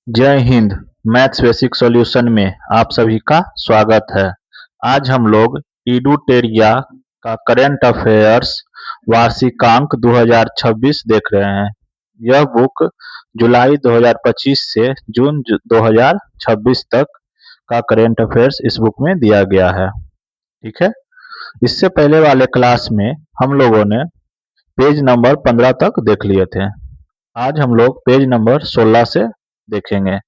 जय Hind. Maths basic solution में आप सभी का स्वागत है। आज हम लोग इडुटेरिया का करंट अफेयर्स वार्षिकांक 2026 देख रहे हैं। यह बुक जुलाई 2025 से जून 2026 तक का करंट अफेयर्स इस बुक में दिया गया है। ठीक है। इससे पहले वाले क्लास में हम लोगों ने पेज नंबर 15 तक देख लिए थे। आज हम लोग पेज नंबर 16 से देखेंगे।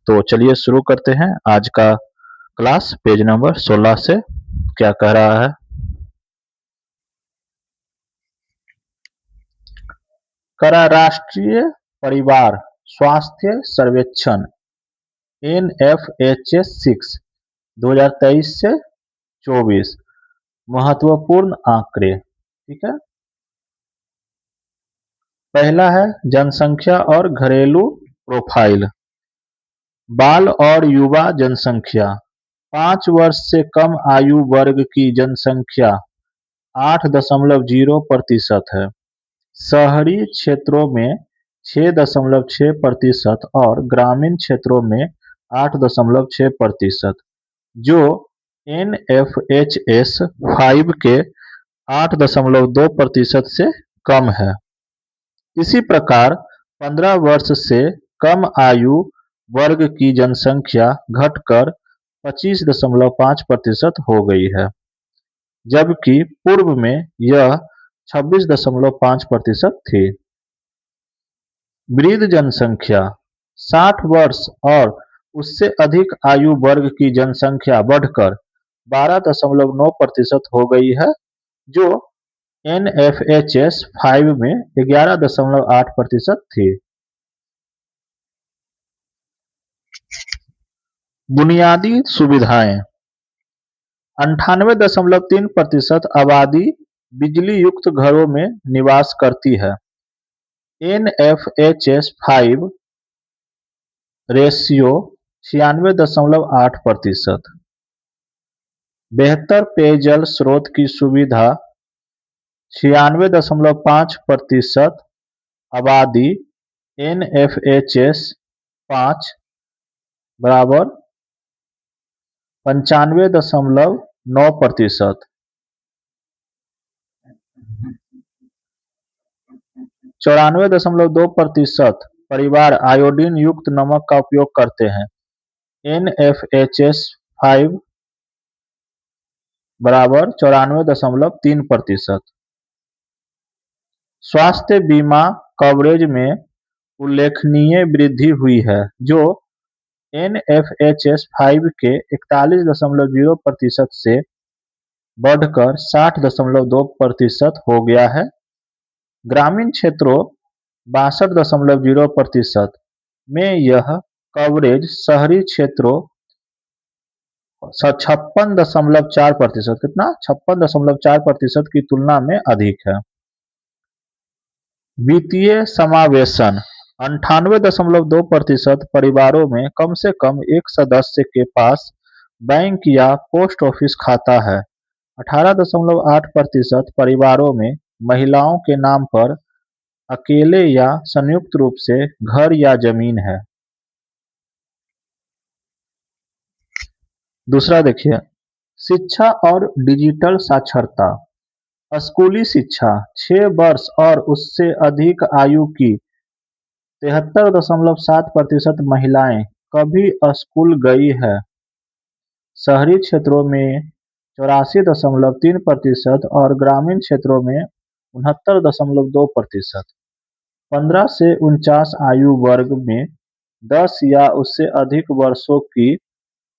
तो चलिए शुरू करते हैं आज का क्लास। पेज नंबर 16 से क्या कह रहा है। करा राष्ट्रीय परिवार स्वास्थ्य सर्वेक्षण NFHS-6 2023 से 24 महत्वपूर्ण आंकड़े। ठीक है। पहला है जनसंख्या और घरेलू प्रोफाइल। बाल और युवा जनसंख्या 5 वर्ष से कम आयु वर्ग की जनसंख्या 8.0% है। शहरी क्षेत्रों में 6.6% और ग्रामीण क्षेत्रों में 8.6%, जो NFHS-5 के 8.2% से कम है। इसी प्रकार 15 वर्ष से कम आयु वर्ग की जनसंख्या घटकर 25.5% हो गई है, जबकि पूर्व में यह 26.5% थी। वृद्ध जनसंख्या 60 वर्ष और उससे अधिक आयु वर्ग की जनसंख्या बढ़कर 12.9% हो गई है, जो NFHS-5 में 11.8% थी। बुनियादी सुविधाएं 98.3% आबादी बिजली युक्त घरों में निवास करती है। NFHS-5 ratio 96.8%। बेहतर पेयजल स्रोत की सुविधा 96.5% आबादी NFHS-5 बराबर 95.9%। 94.2% परिवार आयोडीन युक्त नमक का उपयोग करते हैं। NFHS-5 बराबर 94.3%। स्वास्थ्य बीमा कवरेज में उल्लेखनीय वृद्धि हुई है, जो NFHS-5 के 41.0% से बढ़कर 60.2% हो गया है। ग्रामीण क्षेत्रों 62.0% में यह कवरेज शहरी क्षेत्रों 56.4% कितना 56.4% की तुलना में अधिक है। वित्तीय समावेशन 98.2% परिवारों में कम से कम एक सदस्य के पास बैंक या पोस्ट ऑफिस खाता है। 18.8% परिवारों में महिलाओं के नाम पर अकेले या संयुक्त रूप से घर या जमीन है। दूसरा देखिए, शिक्षा और डिजिटल साक्षरता। स्कूली शिक्षा 6 वर्ष और उससे अधिक आयु की 73.7% महिलाएं कभी स्कूल गई है। शहरी क्षेत्रों में 84.3% और ग्रामीण क्षेत्रों में 69.2%। 15 से 49 आयु वर्ग में 10 या उससे अधिक वर्षों की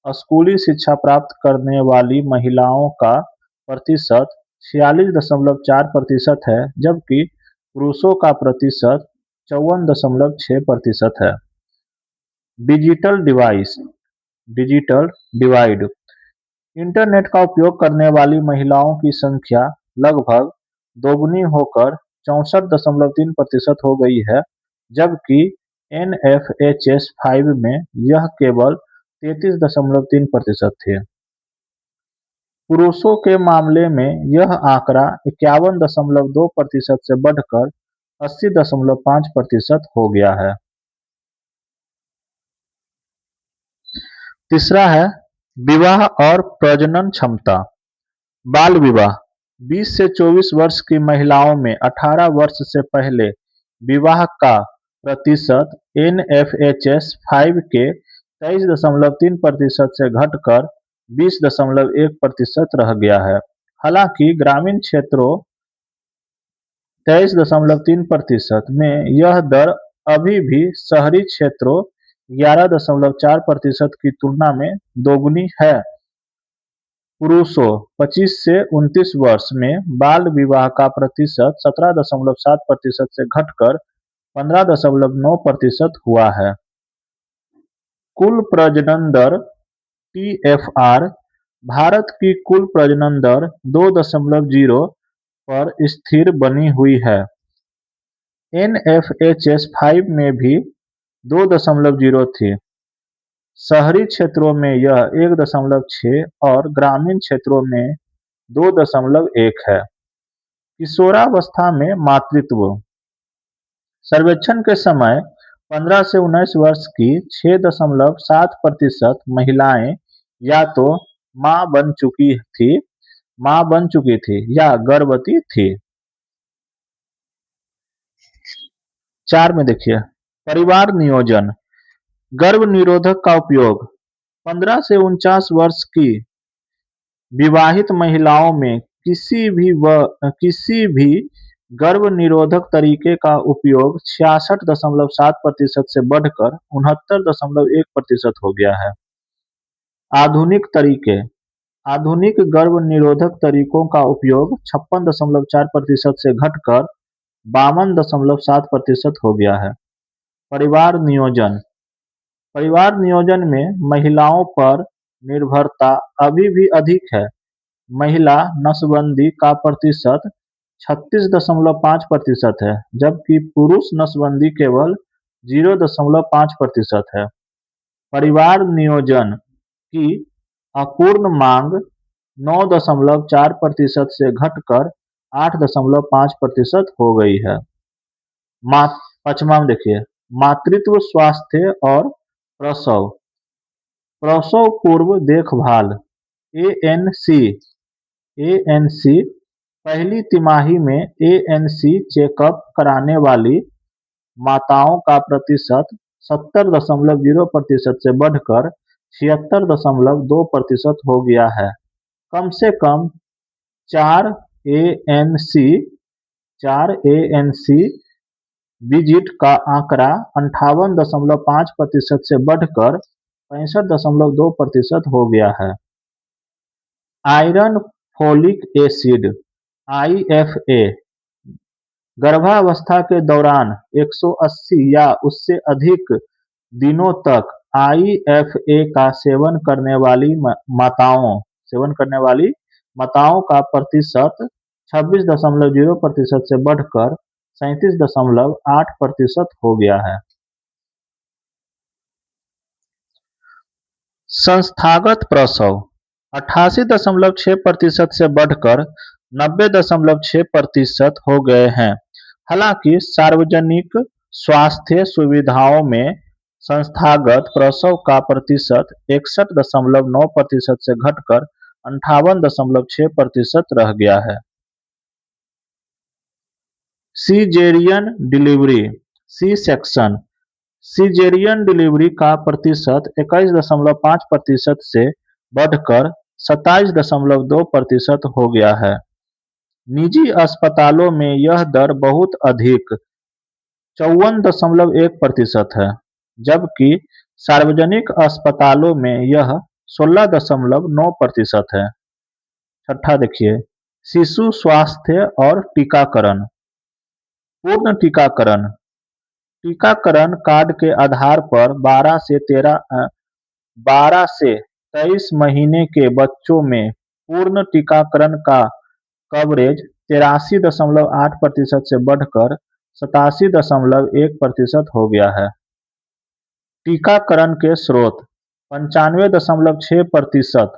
स्कूली शिक्षा प्राप्त करने वाली महिलाओं का प्रतिशत 46.4% है, जबकि पुरुषों का प्रतिशत 54.6% है। Digital divide. इंटरनेट का उपयोग करने वाली महिलाओं की संख्या लगभग दोगुनी होकर 64.3% हो गई है, जबकि NFHS-5 में यह केवल 33.3% थे। पुरुषों के मामले में यह आंकड़ा 51.2% से बढ़कर 80.5% हो गया है। तीसरा है विवाह और प्रजनन क्षमता। बाल विवाह 20 से 24 वर्ष की महिलाओं में 18 वर्ष से पहले विवाह का प्रतिशत NFHS5 के 23.3% से घटकर 20.1% रह गया है। हालांकि ग्रामीण क्षेत्रों 23.3% में यह दर अभी भी शहरी क्षेत्रों 11.4% की तुलना में दोगुनी है। पुरुषों 25 से 29 वर्ष में बाल विवाह का प्रतिशत 17.7% से घटकर 15.9% हुआ है। कुल प्रजनन दर TFR भारत की कुल प्रजनन दर 2.0 पर स्थिर बनी हुई है। NFHS5 में भी 2.0 थी। शहरी क्षेत्रों में यह 1.6 और ग्रामीण क्षेत्रों में 2.1 है। किशोरावस्था में मातृत्व सर्वेक्षण के समय 15 से 19 वर्ष की 6.7% महिलाएं या तो मां बन चुकी थी या गर्भवती थी। 4 में देखिए परिवार नियोजन गर्भ निरोधक का उपयोग 15 से 49 वर्ष की विवाहित महिलाओं में किसी भी गर्भ निरोधक तरीके का उपयोग 66.7% से बढ़कर 69.1% हो गया है। आधुनिक तरीके आधुनिक गर्भ निरोधक तरीकों का उपयोग 56.4% से घटकर 52.7% हो गया है। परिवार नियोजन परिवार नियोजन में महिलाओं पर निर्भरता अभी भी अधिक है। महिला नसबंदी का प्रतिशत 36.5% है, जबकि पुरुष नसबंदी केवल 0.5% है। परिवार नियोजन की अपूर्ण मांग 9.4% से घटकर 8.5% हो गई है। पांचवा में देखिए मातृत्व स्वास्थ्य और प्रसव प्रसव पूर्व देखभाल ANC पहली तिमाही में ANC चेकअप कराने वाली माताओं का प्रतिशत 70.0% से बढ़कर 76.2% हो गया है। कम से कम 4 ANC विजिट का आंकड़ा 58.5% से बढ़कर 65.2% हो गया है। आयरन फोलिक एसिड IFA गर्भावस्था के दौरान 180 या उससे अधिक दिनों तक IFA का सेवन करने वाली माताओं का प्रतिशत 26.0% से बढ़कर 37.8% हो गया है। संस्थागत प्रसव 88.6% से बढ़कर 90.6% हो गए हैं। हालांकि सार्वजनिक स्वास्थ्य सुविधाओं में संस्थागत प्रसव का प्रतिशत 61.9% से घटकर 58.6% रह गया है। Caesarean delivery C section caesarean delivery का प्रतिशत 21.5% से बढ़कर 27.2% हो गया है। निजी अस्पतालों में यह दर बहुत अधिक 54.1% है, जबकि सार्वजनिक अस्पतालों में यह 16.9% है। छठा देखिए शिशु स्वास्थ्य और टीकाकरण पूर्ण टीकाकरण टीकाकरण कार्ड के आधार पर 12 से 23 महीने के बच्चों में पूर्ण टीकाकरण का कवरेज 83.8% से बढ़कर 87.1% हो गया है। टीकाकरण के स्रोत 95.6%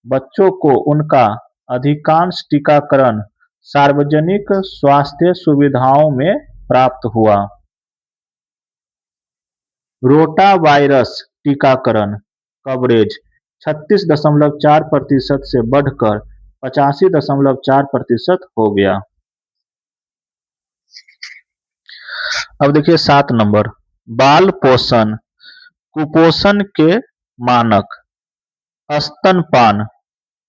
बच्चों को उनका अधिकांश टीकाकरण सार्वजनिक स्वास्थ्य सुविधाओं में प्राप्त हुआ। रोटा वायरस टीकाकरण कवरेज 36.4% से बढ़कर 85.4% हो गया। अब देखिए 7 नंबर, बाल पोषण कुपोषण के मानक। स्तनपान,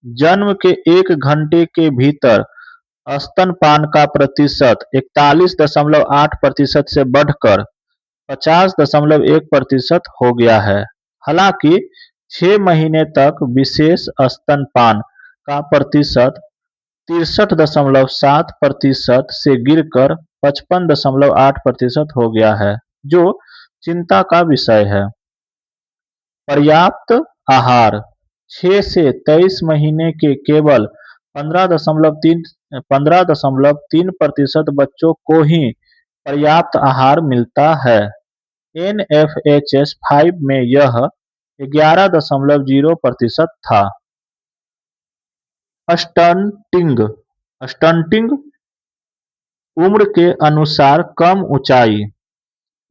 जन्म के 1 घंटे के भीतर स्तनपान का प्रतिशत 41.8% से बढ़कर 50.1% हो गया है। हालांकि 6 महीने तक विशेष स्तनपान का प्रतिशत 63.7% से गिरकर 55.8% हो गया है, जो चिंता का विषय है। पर्याप्त आहार, 6 से 23 महीने के केवल 15.3% बच्चों को ही पर्याप्त आहार मिलता है। NFHS 5 में यह 11.0% था। स्टंटिंग, स्टंटिंग उम्र के अनुसार कम ऊंचाई,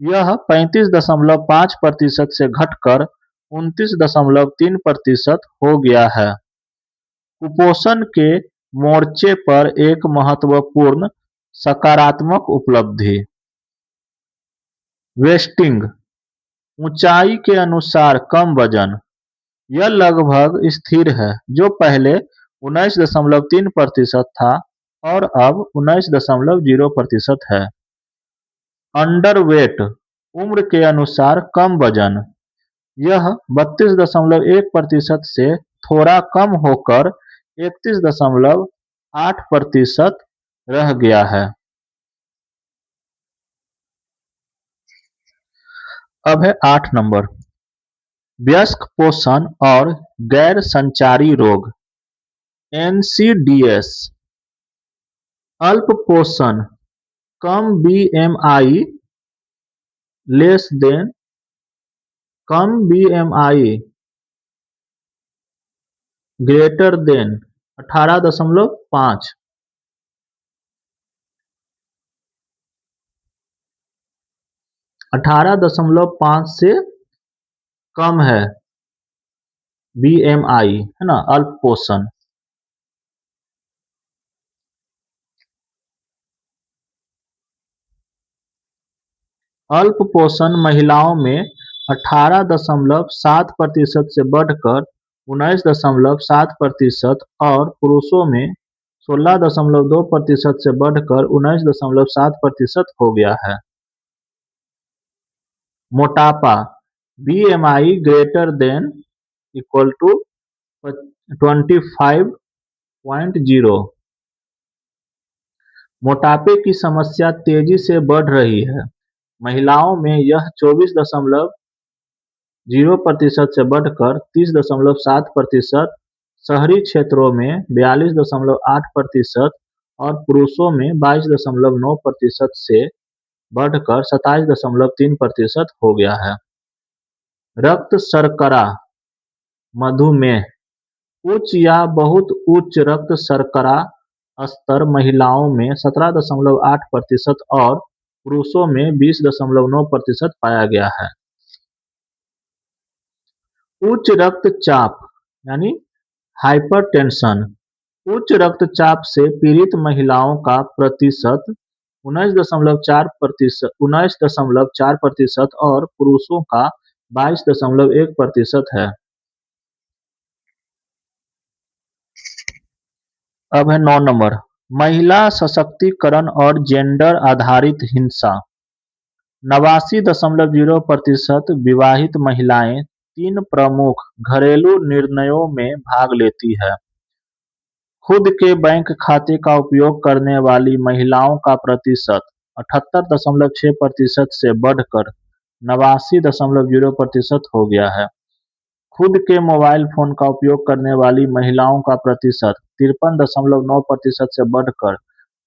यह 35.5% से घटकर 29.3% हो गया है। कुपोषण के मोर्चे पर एक महत्वपूर्ण सकारात्मक उपलब्धि। वेस्टिंग, ऊंचाई के अनुसार कम वजन, यह लगभग स्थिर है, जो पहले 19.3% था और अब 19.0% है। अंडरवेट, उम्र के अनुसार कम वजन, यह 32.1% से थोड़ा कम होकर 31.8% रह गया है। अब है 8 नंबर, वयस्क पोषण और गैर संचारी रोग। NCDs, अल्प पोषण, कम BMI, ग्रेटर देन 18.5, 18.5 से कम है BMI, है ना, अल्प पोषण। अल्प पोषण महिलाओं में 18.7% से बढ़कर 19.7% और पुरुषों में 16.2% से बढ़कर 19.7% हो गया है। मोटापा, BMI greater than equal to 25.0, मोटापे की समस्या तेजी से बढ़ रही है। महिलाओं में यह 24.0% से बढ़कर 30.7%, शहरी क्षेत्रों में 42.8% और पुरुषों में 22.9% से बढ़कर 27.3% हो गया है। रक्त शर्करा, मधुमेह, उच्च या बहुत उच्च रक्त शर्करा स्तर महिलाओं में 17.8% और पुरुषों में 20.9% पाया गया है। उच्च रक्तचाप यानी हाइपरटेंशन, उच्च रक्तचाप से पीड़ित महिलाओं का प्रतिशत 19.4% और पुरुषों का 22.1% है। अब है 9 नंबर, महिला सशक्तिकरण और जेंडर आधारित हिंसा। 89.0% विवाहित महिलाएं 3 प्रमुख घरेलू निर्णयों में भाग लेती है। खुद के बैंक खाते का उपयोग करने वाली महिलाओं का प्रतिशत 78.6% से बढ़कर 89.0% हो गया है। खुद के मोबाइल फोन का उपयोग करने वाली महिलाओं का प्रतिशत 53.9% से बढ़कर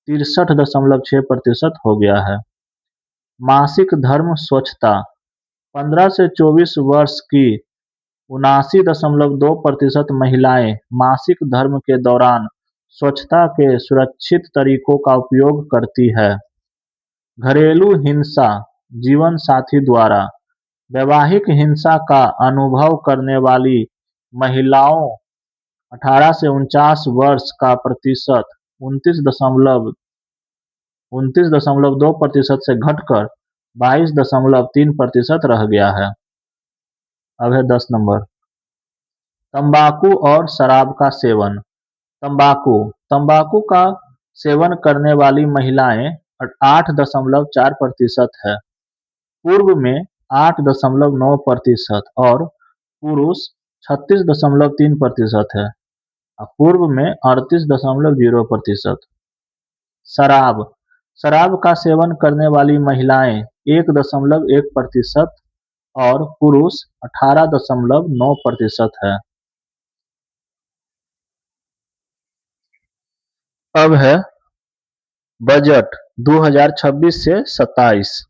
63.6% हो गया है। मासिक धर्म स्वच्छता, 15 से 24 वर्ष की 79.2% महिलाएं मासिक धर्म के दौरान स्वच्छता के सुरक्षित तरीकों का उपयोग करती है। घरेलू हिंसा जीवन साथी द्वारा, वैवाहिक हिंसा का अनुभव करने वाली महिलाओं 18 से 49 वर्ष का प्रतिशत 29.2% से घटकर 22.3% रह गया है। अब है 10 नंबर। तंबाकू और शराब का सेवन। तंबाकू तंबाकू का सेवन करने वाली महिलाएं 8.4% है, पूर्व में 8.9% और पुरुष 36.3% है, पूर्व में 38.0%। शराब शराब का सेवन करने वाली महिलाएं 1.1% और पुरुष 18.9% है। अब है बजट 2026 से 27।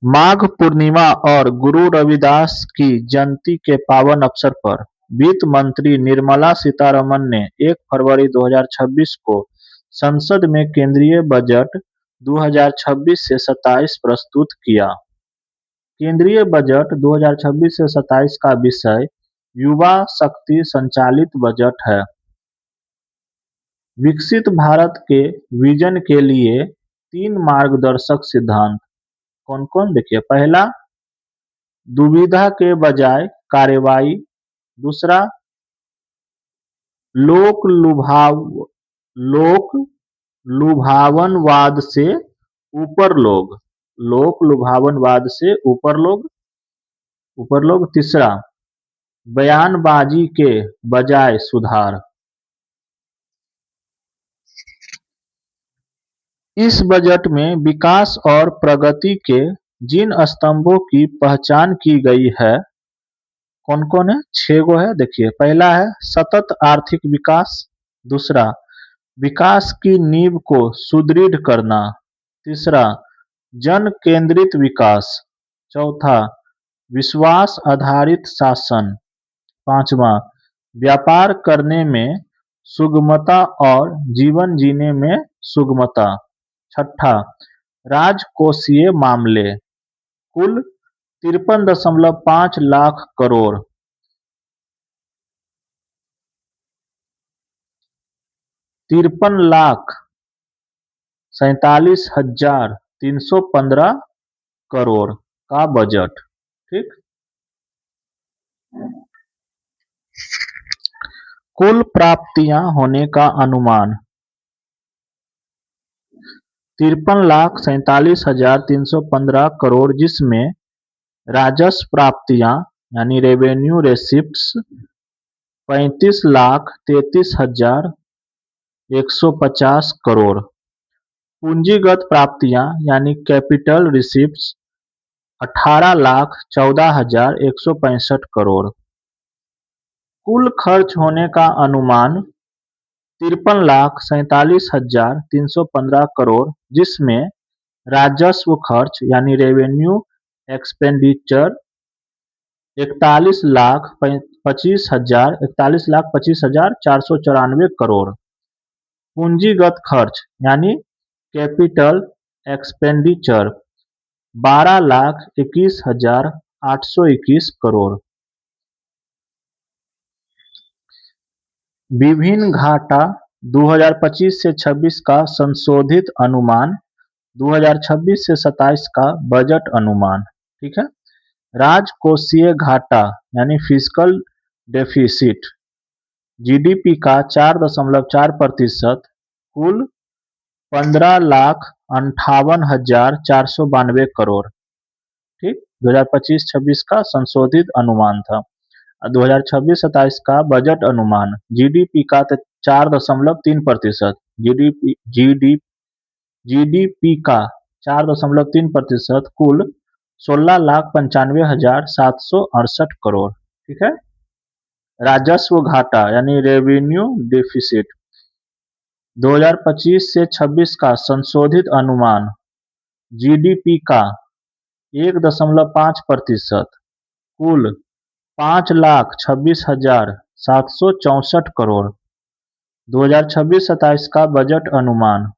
माघ पूर्णिमा और गुरु रविदास की जयंती के पावन अवसर पर वित्त मंत्री निर्मला सीतारमण ने 1 फरवरी 2026 को संसद में केंद्रीय बजट 2026 से 27 प्रस्तुत किया। केंद्रीय बजट 2026 से 27 का विषय युवा शक्ति संचालित बजट है। विकसित भारत के विजन के लिए 3 मार्गदर्शक सिद्धांत कौन-कौन देखिए। पहला, दुविधा के बजाय कार्रवाई। दूसरा, लोक लुभावनवाद से ऊपर लोग। लोक लुभावनवाद से ऊपर लोग। तीसरा, बयानबाजी के बजाय सुधार। इस बजट में विकास और प्रगति के जिन स्तंभों की पहचान की गई है, कौन-कौन है? 6 गो है देखिए। पहला है सतत आर्थिक विकास। दूसरा, विकास की नींव को सुदृढ़ करना। तीसरा, जन केंद्रित विकास। चौथा, विश्वास आधारित शासन। पांचवा, व्यापार करने में सुगमता और जीवन जीने में सुगमता। छठा, राजकोषीय मामले। कुल 53.5 लाख करोड़। 53,47,315 करोड़ का बजट। ठीक। कुल प्राप्तियां होने का अनुमान 53,47,315 करोड़, जिसमें राजस्व प्राप्तियां यानी रेवेन्यू रेसिप्ट्स 35,33,150 करोड़। पूंजीगत प्राप्तियां यानी कैपिटल रिसिप्ट्स 18,14,165 करोड़। कुल खर्च होने का अनुमान 53,47,315 करोड़, जिसमें राजस्व खर्च यानी रेवेन्यू एक्सपेंडिचर 41,25,494 करोड़। पूंजीगत खर्च यानी कैपिटल एक्सपेंडिचर 12,21,821 करोड़। विभिन्न घाटा 2025 से 26 का संशोधित अनुमान 2026 से 27 का बजट अनुमान। ठीक है। राजकोषीय घाटा यानी फिस्कल डेफिसिट जीडीपी का 4.4%, कुल 15,58,492 करोड़। ठीक। 2025-26 का संशोधित अनुमान था। 2026-27 का बजट अनुमान जीडीपी का 4.3%, जीडीपी का 4.3%, कुल 16,95,768 करोड़। ठीक है। राजस्व घाटा यानी रेवेन्यू डेफिसिट 2025 से 26 का संशोधित अनुमान जीडीपी का 1.5%, कुल 5,26,764 करोड़। 2026-27 का बजट अनुमान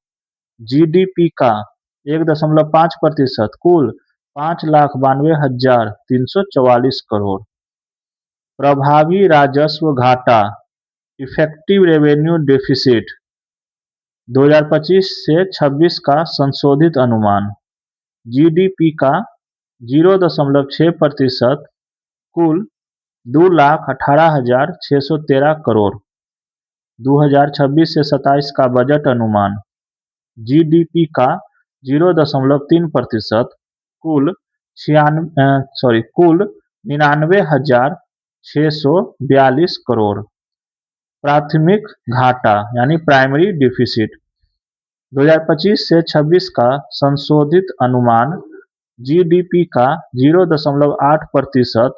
जीडीपी का 1.5%, कुल 5,92,344 करोड़। प्रभावी राजस्व घाटा इफेक्टिव रेवेन्यू डेफिसिट 2025 से 26 का संशोधित अनुमान जीडीपी का 0.6% कुल 2,18,613 करोड़। 2026 से 27 का बजट अनुमान जीडीपी का 0.3% कुल 99,642 करोड़। प्राथमिक घाटा यानी प्राइमरी डिफिसिट 2025 से 26 का संशोधित अनुमान जीडीपी का 0.8%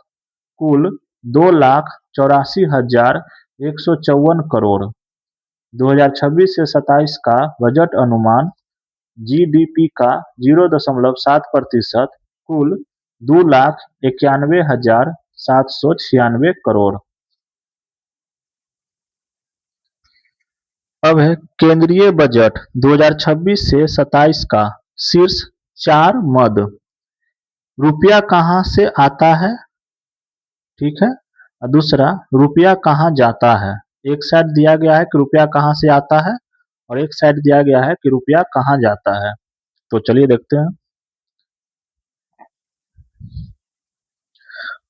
कुल 2,84,154 करोड़। 2026 से 27 का बजट अनुमान जीडीपी का 0.7% कुल 2,91,796 करोड़। अब है केंद्रीय बजट 2026 से 27 का शीर्ष 4 मद। रुपया कहां से आता है, ठीक है। दूसरा, रुपया कहां जाता है। एक साइड दिया गया है कि रुपया कहां से आता है और एक साइड दिया गया है कि रुपया कहां जाता है। तो चलिए देखते हैं।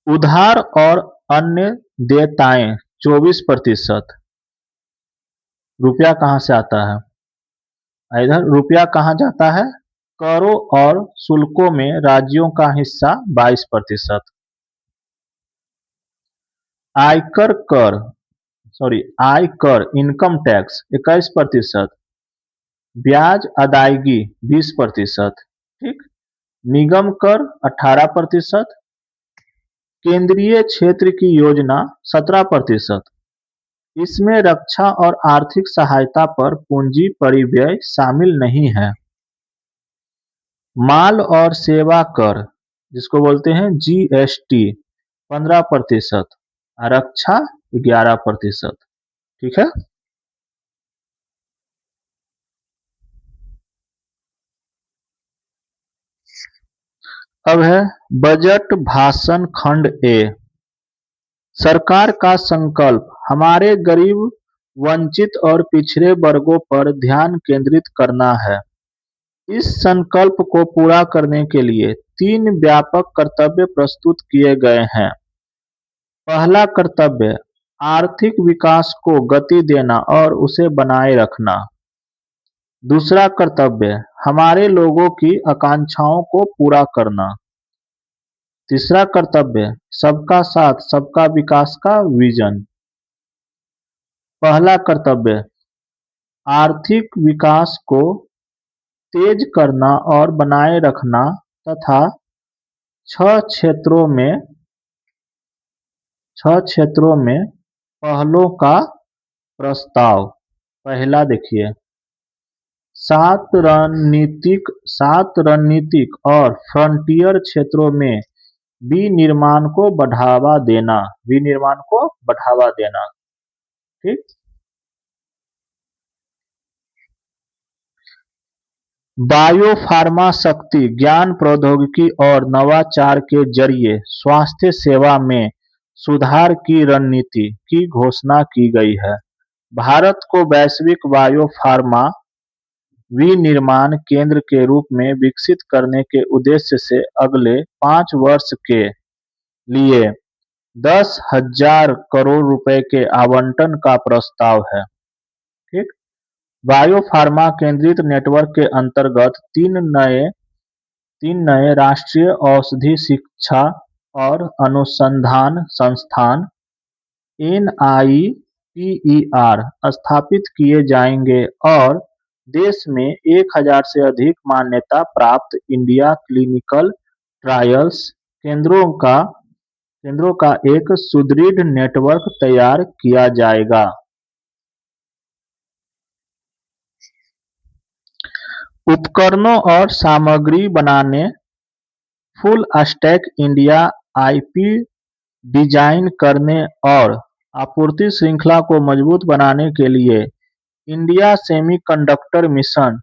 उधार और अन्य देयताएं 24%। रुपया कहां से आता है। इधर रुपया कहां जाता है। करों और शुल्कों में राज्यों का हिस्सा 22%। आयकर इनकम टैक्स 21%। ब्याज अदायगी 20%, ठीक। निगम कर 18%। केंद्रीय क्षेत्र की योजना 17%। इसमें रक्षा और आर्थिक सहायता पर पूंजी परिव्यय शामिल नहीं है। माल और सेवा कर जिसको बोलते हैं जीएसटी 15%, रक्षा 11%, ठीक है। अब है बजट भाषण खंड ए। सरकार का संकल्प हमारे गरीब, वंचित और पिछड़े वर्गों पर ध्यान केंद्रित करना है। इस संकल्प को पूरा करने के लिए 3 व्यापक कर्तव्य प्रस्तुत किए गए हैं। पहला कर्तव्य आर्थिक विकास को गति देना और उसे बनाए रखना। दूसरा कर्तव्य हमारे लोगों की आकांक्षाओं को पूरा करना। तीसरा कर्तव्य सबका साथ सबका विकास का विजन। पहला कर्तव्य आर्थिक विकास को तेज करना और बनाए रखना तथा 6 क्षेत्रों में पहलों का प्रस्ताव। पहला देखिए 7 रणनीतिक और फ्रंटियर क्षेत्रों में विनिर्माण को बढ़ावा देना। ठीक। बायोफार्मा शक्ति, ज्ञान प्रौद्योगिकी और नवाचार के जरिए स्वास्थ्य सेवा में सुधार की रणनीति की घोषणा की गई है। भारत को वैश्विक बायोफार्मा विनिर्माण केंद्र के रूप में विकसित करने के उद्देश्य से अगले 5 वर्ष के लिए 10,000 करोड़ रुपए के आवंटन का प्रस्ताव है। ठीक। बायोफार्मा केंद्रित नेटवर्क के अंतर्गत 3 नए राष्ट्रीय औषधि शिक्षा और अनुसंधान संस्थान NIPER स्थापित किए जाएंगे और देश में 1,000 से अधिक मान्यता प्राप्त इंडिया क्लिनिकल ट्रायल्स केंद्रों का एक सुदृढ़ नेटवर्क तैयार किया जाएगा। उपकरणों और सामग्री बनाने full stack India IP design करने और आपूर्ति श्रृंखला को मजबूत बनाने के लिए इंडिया सेमीकंडक्टर मिशन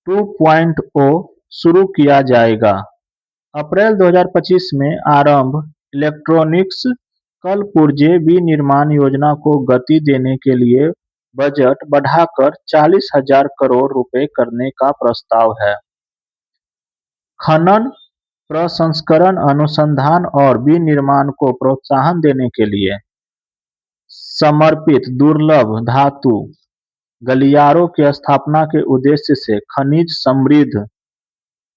2.0 शुरू किया जाएगा। अप्रैल 2025 में आरंभ इलेक्ट्रॉनिक्स कलपुर्जे विनिर्माण योजना को गति देने के लिए बजट बढ़ाकर 40,000 करोड़ रुपए करने का प्रस्ताव है। खनन, प्रसंस्करण, अनुसंधान और विनिर्माण को प्रोत्साहन देने के लिए समर्पित दुर्लभ धातु गलियारों की स्थापना के उद्देश्य से खनिज समृद्ध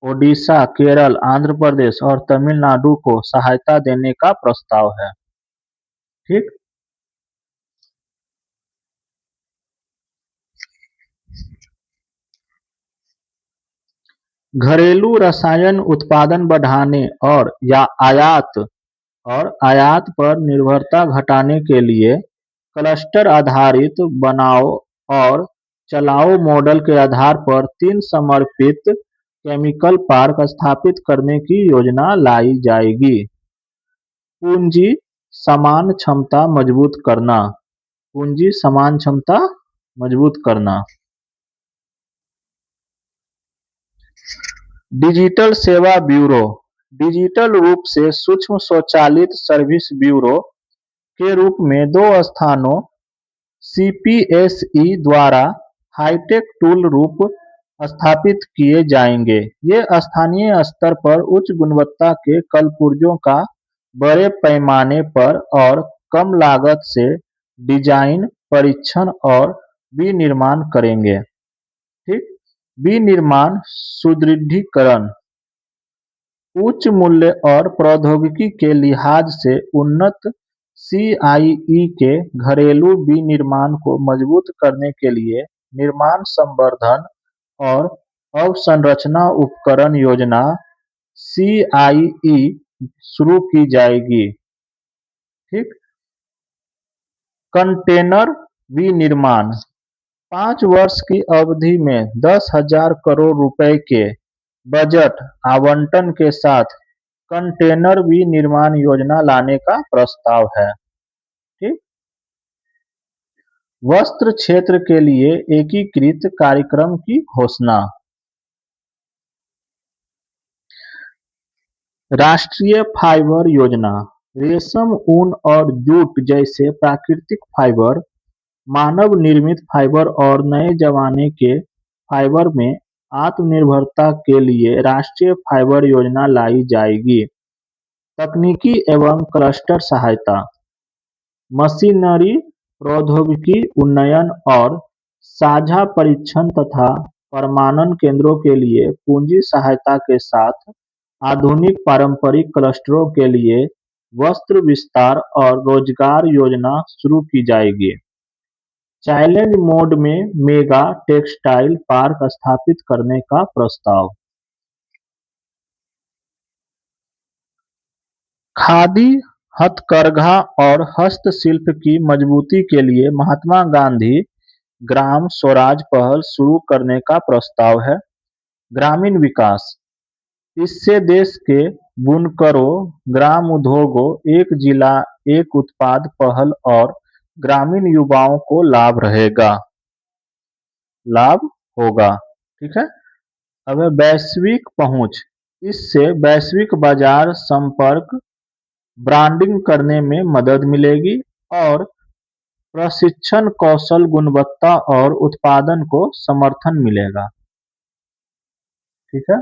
ओडिशा, केरल, आंध्र प्रदेश और तमिलनाडु को सहायता देने का प्रस्ताव है। ठीक। घरेलू रसायन उत्पादन बढ़ाने और आयात पर निर्भरता घटाने के लिए क्लस्टर आधारित बनाओ और चलाओ मॉडल के आधार पर 3 समर्पित केमिकल पार्क स्थापित करने की योजना लाई जाएगी। पूंजी समान क्षमता मजबूत करना। पूंजी समान क्षमता मजबूत करना। डिजिटल सेवा ब्यूरो। डिजिटल रूप से सूक्ष्म स्वचालित सर्विस ब्यूरो के रूप में 2 स्थानों सीपीएसई द्वारा हाईटेक टूल रूप स्थापित किए जाएंगे। ये स्थानीय स्तर पर उच्च गुणवत्ता के कलपुर्जों का बड़े पैमाने पर और कम लागत से डिजाइन, परीक्षण और विनिर्माण करेंगे। ठीक। विनिर्माण सुदृढ़ीकरण। उच्च मूल्य और प्रौद्योगिकी के लिहाज से उन्नत सीआईई के घरेलू विनिर्माण को मजबूत करने के लिए निर्माण संवर्धन और अवसंरचना उपकरण योजना सीआईई शुरू की जाएगी। ठीक। कंटेनर विनिर्माण। 5 वर्ष की अवधि में 10,000 करोड़ रुपए के बजट आवंटन के साथ कंटेनर विनिर्माण योजना लाने का प्रस्ताव है। ठीक। वस्त्र क्षेत्र के लिए एकीकृत कार्यक्रम की घोषणा। राष्ट्रीय फाइबर योजना। रेशम, ऊन और जूट जैसे प्राकृतिक फाइबर, मानव निर्मित फाइबर और नए जमाने के फाइबर में आत्मनिर्भरता के लिए राष्ट्रीय फाइबर योजना लाई जाएगी। तकनीकी एवं क्लस्टर सहायता। मशीनरी, प्रौद्योगिकी उन्नयन और साझा परीक्षण तथा प्रमाणन केंद्रों के लिए पूंजी सहायता के साथ आधुनिक पारंपरिक क्लस्टरों के लिए वस्त्र विस्तार और रोजगार योजना शुरू की जाएगी। चैलेंज मोड में मेगा टेक्सटाइल पार्क स्थापित करने का प्रस्ताव। खादी, हथकरघा और हस्तशिल्प की मजबूती के लिए महात्मा गांधी ग्राम स्वराज पहल शुरू करने का प्रस्ताव है। ग्रामीण विकास। इससे देश के बुनकरों, ग्राम उद्योगों, एक जिला एक उत्पाद पहल और ग्रामीण युवाओं को लाभ होगा। ठीक है। अब वैश्विक पहुंच। इससे वैश्विक बाजार संपर्क, ब्रांडिंग करने में मदद मिलेगी और प्रशिक्षण कौशल, गुणवत्ता और उत्पादन को समर्थन मिलेगा। ठीक है।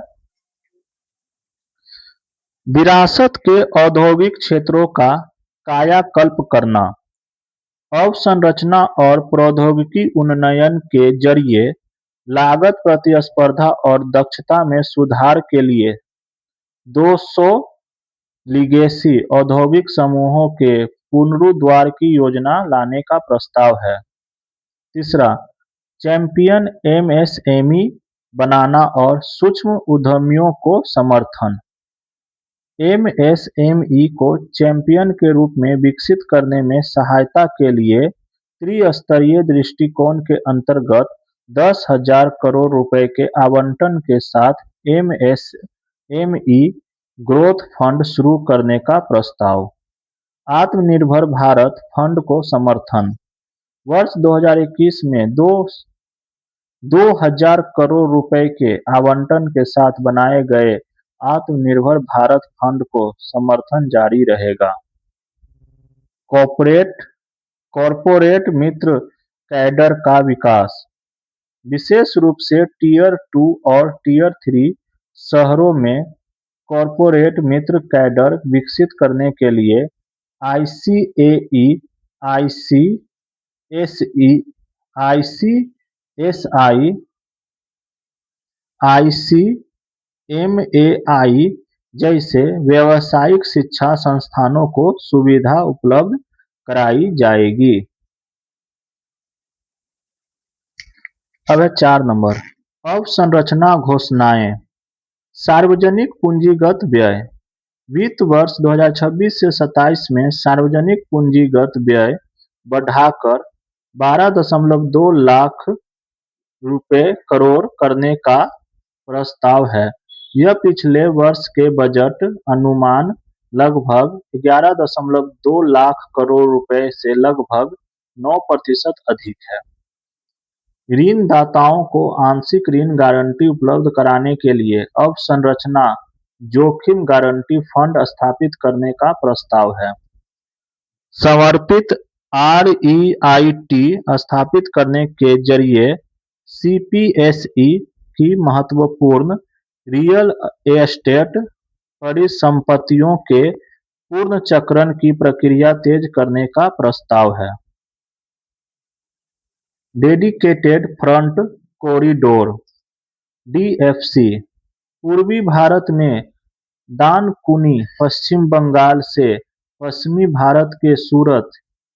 विरासत के औद्योगिक क्षेत्रों का कायाकल्प करना। अवसंरचना और प्रौद्योगिकी उन्नयन के जरिए लागत प्रतिस्पर्धा और दक्षता में सुधार के लिए 200 लीगेसी औद्योगिक समूहों के पुनरुद्धार की योजना लाने का प्रस्ताव है। तीसरा, चैंपियन एमएसएमई बनाना और सूक्ष्म उद्यमियों को समर्थन। एमएसएमई को चैंपियन के रूप में विकसित करने में सहायता के लिए त्रिस्तरीय दृष्टिकोण के अंतर्गत 10,000 करोड़ रुपए के आवंटन के साथ एमएसएमई ग्रोथ फंड शुरू करने का प्रस्ताव। आत्मनिर्भर भारत फंड को समर्थन। वर्ष 2021 में 2,000 करोड़ रुपए के आवंटन के साथ बनाए गए आत्मनिर्भर भारत फंड को समर्थन जारी रहेगा। कॉर्पोरेट कॉर्पोरेट मित्र कैडर का विकास, विशेष रूप से टियर 2 और टियर 3 शहरों में कॉर्पोरेट मित्र कैडर विकसित करने के लिए आईसीएई, आईसीएसई, आईसीएसआई, आईसीएमएआई जैसे व्यावसायिक शिक्षा संस्थानों को सुविधा उपलब्ध कराई जाएगी। अब है 4 नंबर, अवसंरचना घोषणाएं। सार्वजनिक पूंजीगत व्यय, वित्त वर्ष 2026 से 27 में सार्वजनिक पूंजीगत व्यय बढ़ाकर 12.2 लाख करोड़ करने का प्रस्ताव है। यह पिछले वर्ष के बजट अनुमान लगभग 11.2 लाख करोड़ रुपए से लगभग 9% अधिक है। ऋणदाताओं को आंशिक ऋण गारंटी उपलब्ध कराने के लिए अवसंरचना जोखिम गारंटी फंड स्थापित करने का प्रस्ताव है। समर्पित आरईआईटी स्थापित करने के जरिए सीपीएसई की महत्वपूर्ण रियल एस्टेट परिसंपत्तियों के पुनर्चक्रण की प्रक्रिया तेज करने का प्रस्ताव है। डेडिकेटेड फ्रंट कॉरिडोर डीएफसी, पूर्वी भारत में दानकुनी पश्चिम बंगाल से पश्चिमी भारत के सूरत,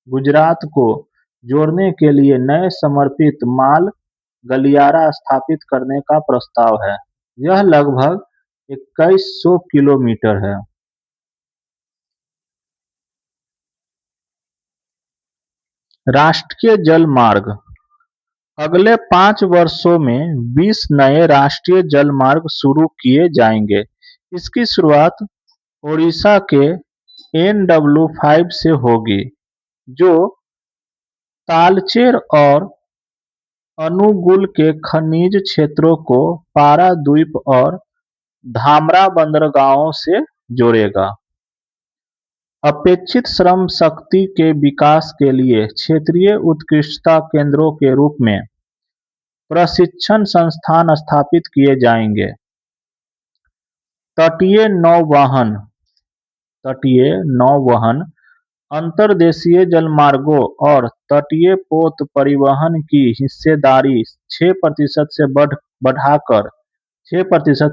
गुजरात को जोड़ने के लिए नए समर्पित माल गलियारा स्थापित करने का प्रस्ताव है। यह लगभग 2100 किलोमीटर है। राष्ट्रीय जल मार्ग, अगले 5 वर्षों में 20 नए राष्ट्रीय जल मार्ग शुरू किए जाएंगे। इसकी शुरुआत ओडिशा के NW5 से होगी, जो तालचेर और अनुगुल के खनिज क्षेत्रों को पारादीप और धामरा बंदरगाहों से जोड़ेगा। अपेक्षित श्रम शक्ति के विकास के लिए क्षेत्रीय उत्कृष्टता केंद्रों के रूप में प्रशिक्षण संस्थान स्थापित किए जाएंगे। तटीय नौवहन, अंतर्देशीय जलमार्गों और तटीय पोत परिवहन की हिस्सेदारी 6%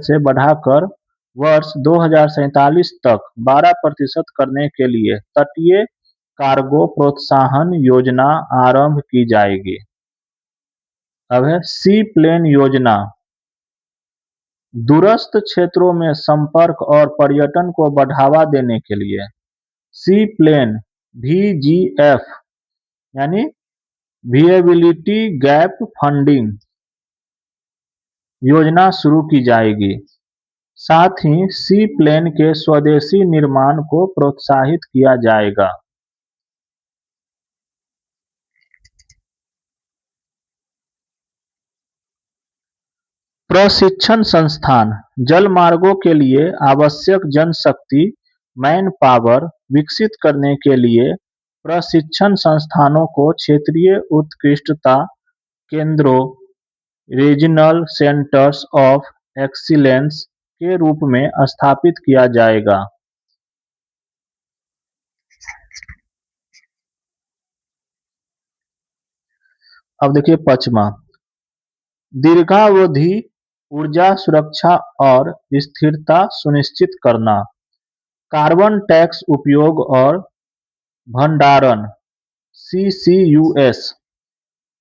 से बढ़ाकर वर्ष 2047 तक 12% करने के लिए तटीय कार्गो प्रोत्साहन योजना आरंभ की जाएगी। अब है सी प्लेन योजना, दूरस्थ क्षेत्रों में संपर्क और पर्यटन को बढ़ावा देने के लिए सी प्लेन VGF यानी विएबिलिटी गैप फंडिंग योजना शुरू की जाएगी। साथ ही सी प्लेन के स्वदेशी निर्माण को प्रोत्साहित किया जाएगा। प्रशिक्षण संस्थान, जलमार्गों के लिए आवश्यक जनशक्ति मैन पावर विकसित करने के लिए प्रशिक्षण संस्थानों को क्षेत्रीय उत्कृष्टता केंद्रों रीजनल सेंटर्स ऑफ एक्सीलेंस के रूप में स्थापित किया जाएगा। अब देखिए 5वां, दीर्घावधि ऊर्जा सुरक्षा और स्थिरता सुनिश्चित करना, कार्बन टैक्स उपयोग और भंडारण CCUS,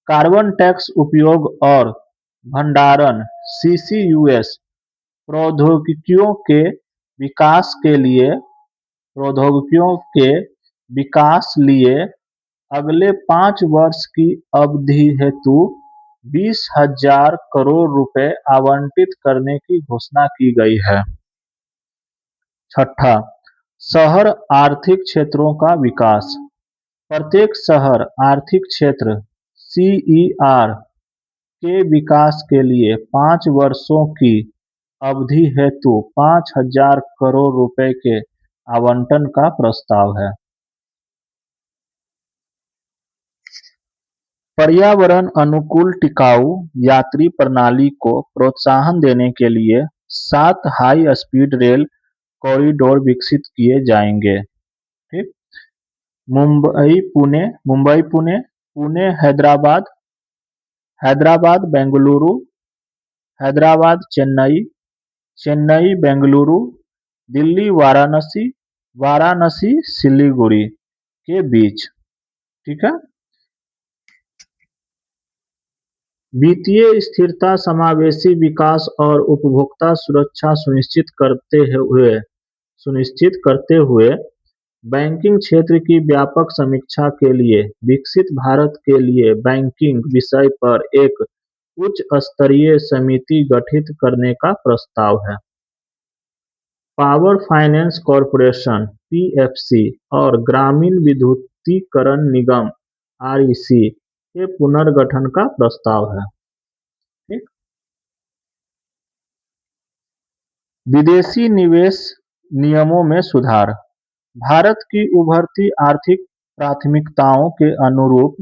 कार्बन टैक्स उपयोग और भंडारण CCUS प्रौद्योगिकियों के विकास लिए अगले 5 वर्ष की अवधि हेतु 20,000 करोड़ रुपए आवंटित करने की घोषणा की गई है। 6, शहर आर्थिक क्षेत्रों का विकास, प्रत्येक शहर आर्थिक क्षेत्र CER के विकास के लिए 5 वर्षों की अवधि हेतु 5,000 करोड़ रुपए के आवंटन का प्रस्ताव है। पर्यावरण अनुकूल टिकाऊ यात्री प्रणाली को प्रोत्साहन देने के लिए 7 हाई स्पीड रेल कॉरिडोर विकसित किए जाएंगे। ठीक। मुंबई पुणे, पुणे हैदराबाद, हैदराबाद बेंगलुरु, हैदराबाद चेन्नई, चेन्नई बेंगलुरु, दिल्ली वाराणसी, वाराणसी सिलीगुड़ी के बीच। ठीक है। वित्तीय स्थिरता, समावेशी विकास और उपभोक्ता सुरक्षा सुनिश्चित करते हुए बैंकिंग क्षेत्र की व्यापक समीक्षा के लिए विकसित भारत के लिए बैंकिंग विषय पर एक उच्च स्तरीय समिति गठित करने का प्रस्ताव है। पावर फाइनेंस कॉर्पोरेशन (पीएफसी) और ग्रामीण विद्युतीकरण निगम (आरईसी) के पुनर्गठन का प्रस्ताव है। ठीक। विदेशी निवेश नियमों में सुधार। भारत की उभरती आर्थिक प्राथमिकताओं के अनुरूप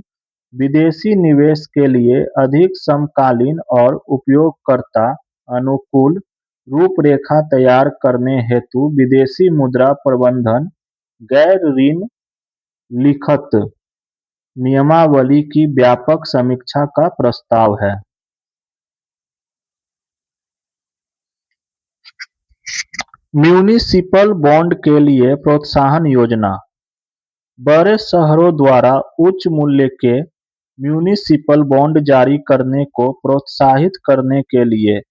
विदेशी निवेश के लिए अधिक समकालीन और उपयोगकर्ता अनुकूल रूपरेखा तैयार करने हेतु विदेशी मुद्रा प्रबंधन गैर ऋण लिखत नियमावली की व्यापक समीक्षा का प्रस्ताव है। म्यूनिसिपल बॉन्ड के लिए प्रोत्साहन योजना। बड़े शहरों द्वारा उच्च मूल्य के म्यूनिसिपल बॉन्ड जारी करने को प्रोत्साहित करने के लिए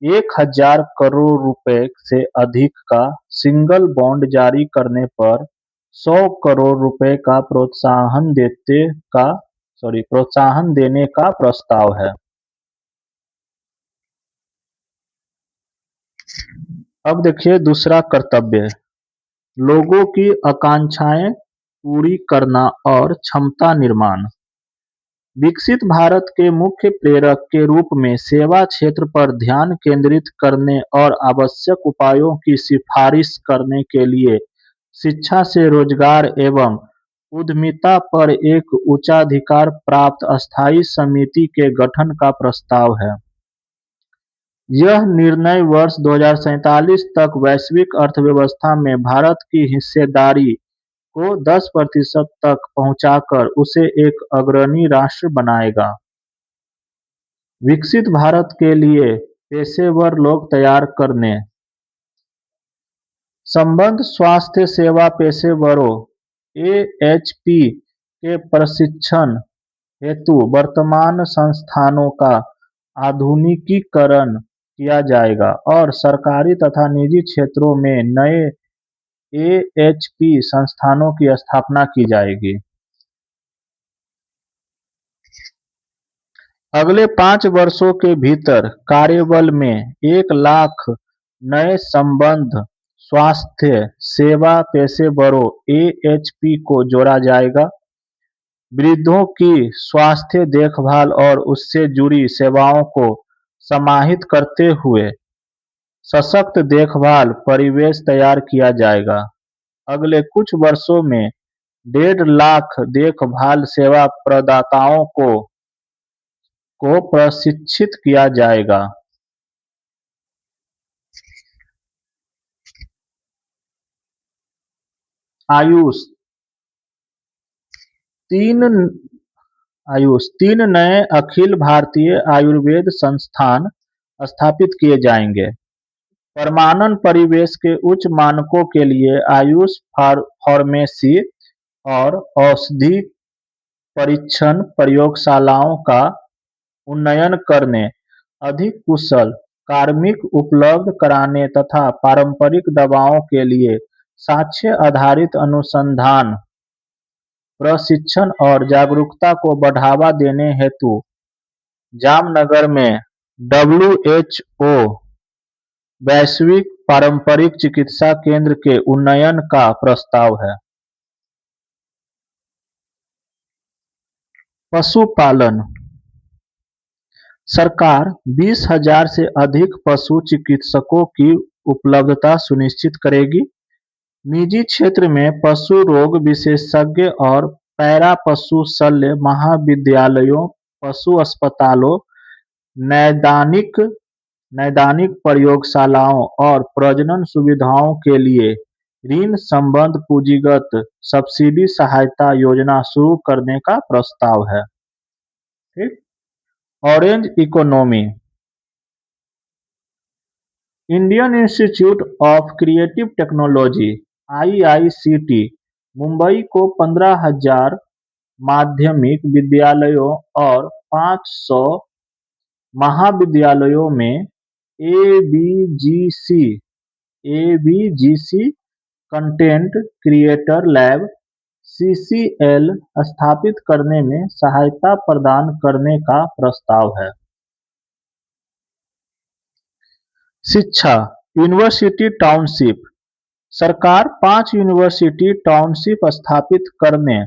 1,000 करोड़ रुपए से अधिक का सिंगल बॉन्ड जारी करने पर 100 करोड़ रुपए का प्रोत्साहन देने का प्रस्ताव है। अब देखिए दूसरा कर्तव्य, लोगों की आकांक्षाएं पूरी करना और क्षमता निर्माण। विकसित भारत के मुख्य प्रेरक के रूप में सेवा क्षेत्र पर ध्यान केंद्रित करने और आवश्यक उपायों की सिफारिश करने के लिए शिक्षा से रोजगार एवं उद्यमिता पर एक उच्चाधिकार प्राप्त स्थायी समिति के गठन का प्रस्ताव है। यह निर्णय वर्ष 2047 तक वैश्विक अर्थव्यवस्था में भारत की हिस्सेदारी को 10% तक पहुंचाकर उसे एक अग्रणी राष्ट्र बनाएगा। विकसित भारत के लिए पेशेवर लोग तैयार करने। संबद्ध स्वास्थ्य सेवा पेशेवरों (एएचपी) के प्रशिक्षण हेतु वर्तमान संस्थानों का आधुनिकीकरण किया जाएगा और सरकारी तथा निजी क्षेत्रों में नए एएचपी संस्थानों की स्थापना की जाएगी। अगले 5 वर्षों के भीतर कार्यबल में 1 लाख नए संबद्ध स्वास्थ्य सेवा पेशेवरों (एएचपी) को जोड़ा जाएगा। वृद्धों की स्वास्थ्य देखभाल और उससे जुड़ी सेवाओं को समाहित करते हुए सशक्त देखभाल परिवेश तैयार किया जाएगा। अगले कुछ वर्षों में 1.5 लाख देखभाल सेवा प्रदाताओं को प्रशिक्षित किया जाएगा। आयुष 3 नए अखिल भारतीय आयुर्वेद संस्थान स्थापित किए जाएंगे। प्रमाणन परिवेश के उच्च मानकों के लिए आयुष फार्मेसी और औषधि परीक्षण प्रयोगशालाओं का उन्नयन करने, अधिक कुशल कार्मिक उपलब्ध कराने तथा पारंपरिक दवाओं के लिए साक्ष्य आधारित अनुसंधान, प्रशिक्षण और जागरूकता को बढ़ावा देने हेतु जामनगर में डब्ल्यूएचओ वैश्विक पारंपरिक चिकित्सा केंद्र के उन्नयन का प्रस्ताव है। पशुपालन सरकार 20,000 से अधिक पशु चिकित्सकों की उपलब्धता सुनिश्चित करेगी। निजी क्षेत्र में पशु रोग विशेषज्ञ और पैरा पशु शल्य महाविद्यालयों, पशु अस्पतालों, नैदानिक नैदानिक प्रयोगशालाओं और प्रजनन सुविधाओं के लिए ऋण संबद्ध पूंजीगत सब्सिडी सहायता योजना शुरू करने का प्रस्ताव है। ठीक। Orange economy. Indian institute of creative technology (IICT) Mumbai को 15,000 माध्यमिक विद्यालयों और 500 महाविद्यालयों में एबीजीसी एबीजीसी कंटेंट क्रिएटर लैब (सीसीएल) स्थापित करने में सहायता प्रदान करने का प्रस्ताव है। शिक्षा। University township. सरकार 5 यूनिवर्सिटी टाउनशिप स्थापित करने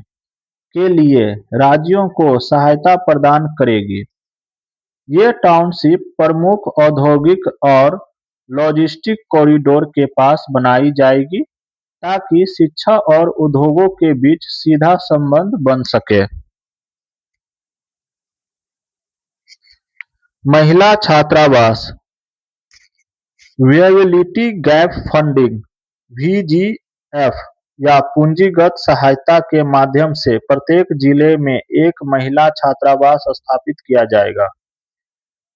के लिए राज्यों को सहायता प्रदान करेगी। ये टाउनशिप प्रमुख औद्योगिक और लॉजिस्टिक कॉरिडोर के पास बनाई जाएगी ताकि शिक्षा और उद्योगों के बीच सीधा संबंध बन सके। महिला छात्रावास। विएबिलिटी गैप फंडिंग (वीजीएफ) या पूंजीगत सहायता के माध्यम से प्रत्येक जिले में एक महिला छात्रावास स्थापित किया जाएगा।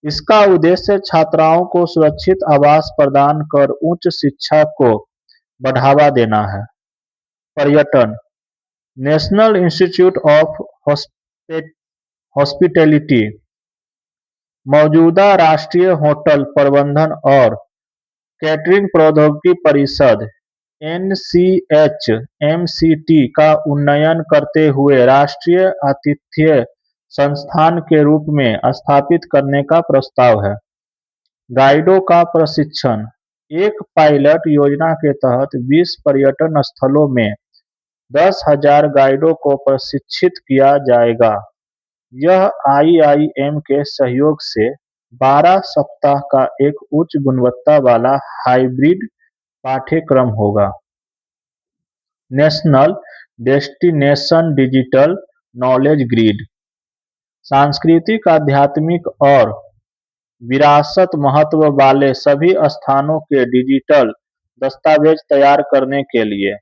इसका उद्देश्य छात्राओं को सुरक्षित आवास प्रदान कर उच्च शिक्षा को बढ़ावा देना है। पर्यटन। नेशनल इंस्टीट्यूट ऑफ हॉस्पिटैलिटी मौजूदा राष्ट्रीय होटल प्रबंधन और कैटरिंग प्रौद्योगिकी परिषद (एनसीएचएमसीटी) का उन्नयन करते हुए राष्ट्रीय आतिथ्य संस्थान के रूप में स्थापित करने का प्रस्ताव है। गाइडों का प्रशिक्षण। एक पायलट योजना के तहत 20 पर्यटन स्थलों में 10,000 गाइडों को प्रशिक्षित किया जाएगा। यह आईआईएम के सहयोग से 12 सप्ताह का एक उच्च गुणवत्ता वाला हाइब्रिड पाठ्यक्रम होगा। National destination digital knowledge grid. सांस्कृतिक, आध्यात्मिक और विरासत महत्व वाले सभी स्थानों के डिजिटल दस्तावेज तैयार करने के लिए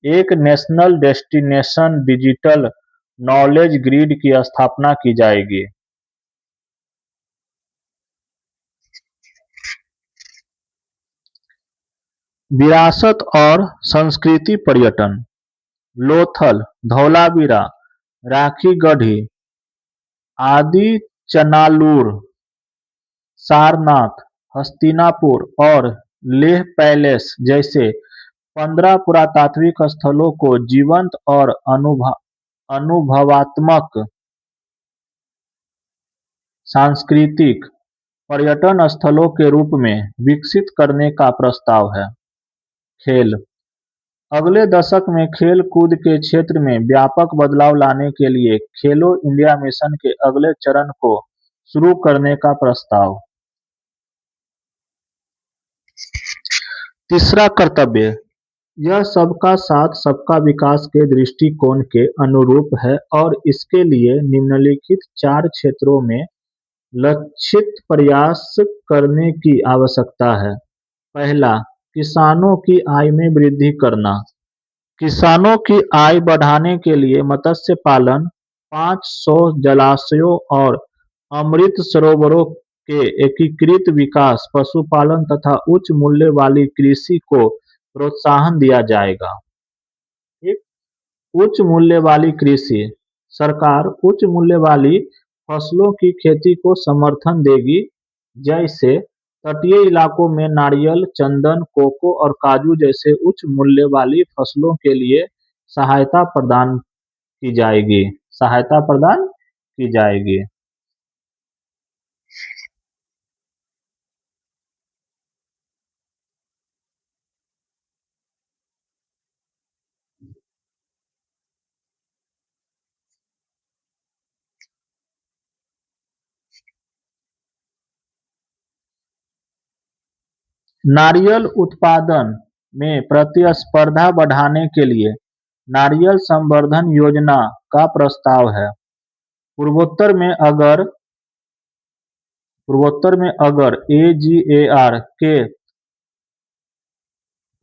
एक national destination digital knowledge grid की स्थापना की जाएगी। विरासत और संस्कृति पर्यटन। लोथल, धौलावीरा, राखीगढ़ी, आदिचनालूर, सारनाथ, हस्तिनापुर और लेह पैलेस जैसे 15 पुरातात्विक स्थलों को जीवंत और अनुभवात्मक सांस्कृतिक पर्यटन स्थलों के रूप में विकसित करने का प्रस्ताव है। खेल। अगले दशक में खेल कूद के क्षेत्र में व्यापक बदलाव लाने के लिए खेलो इंडिया मिशन के अगले चरण को शुरू करने का प्रस्ताव। तीसरा कर्तव्य। यह सबका साथ सबका विकास के दृष्टिकोण के अनुरूप है और इसके लिए निम्नलिखित 4 क्षेत्रों में लक्षित प्रयास करने की आवश्यकता है। पहला, किसानों की आय में वृद्धि करना। किसानों की आय बढ़ाने के लिए मत्स्य पालन, 500 जलाशयों और अमृत सरोवरों के एकीकृत विकास, पशुपालन तथा उच्च मूल्य वाली कृषि को प्रोत्साहन दिया जाएगा। एक, उच्च मूल्य वाली कृषि। सरकार उच्च मूल्य वाली फसलों की खेती को समर्थन देगी, जैसे तटीय इलाकों में नारियल, चंदन, कोको और काजू जैसे उच्च मूल्य वाली फसलों के लिए सहायता प्रदान की जाएगी। सहायता प्रदान की जाएगी। नारियल उत्पादन में प्रतिस्पर्धा बढ़ाने के लिए नारियल संवर्धन योजना का प्रस्ताव है। पूर्वोत्तर में अगर एजीएआर के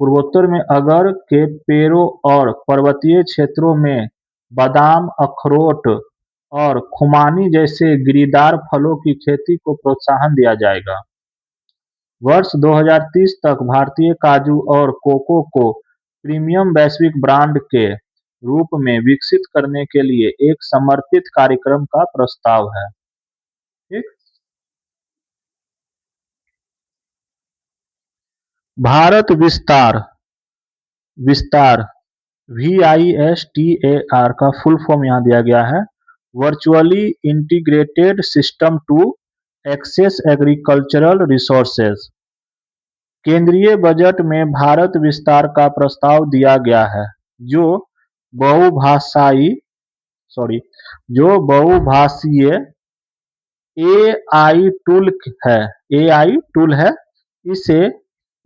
पूर्वोत्तर में अगर के पेड़ों और पर्वतीय क्षेत्रों में बादाम, अखरोट और खुमानी जैसे गिरीदार फलों की खेती को प्रोत्साहन दिया जाएगा। वर्ष 2030 तक भारतीय काजू और कोको को प्रीमियम वैश्विक ब्रांड के रूप में विकसित करने के लिए एक समर्पित कार्यक्रम का प्रस्ताव है। ठीक? भारत विस्तार विस्तार VISTAR का फुल फॉर्म यहाँ दिया गया है। Virtually integrated system to access agricultural resources. केंद्रीय बजट में भारत विस्तार का प्रस्ताव दिया गया है, जो बहुभाषाई सॉरी जो बहुभाषीय एआई टूल है। इसे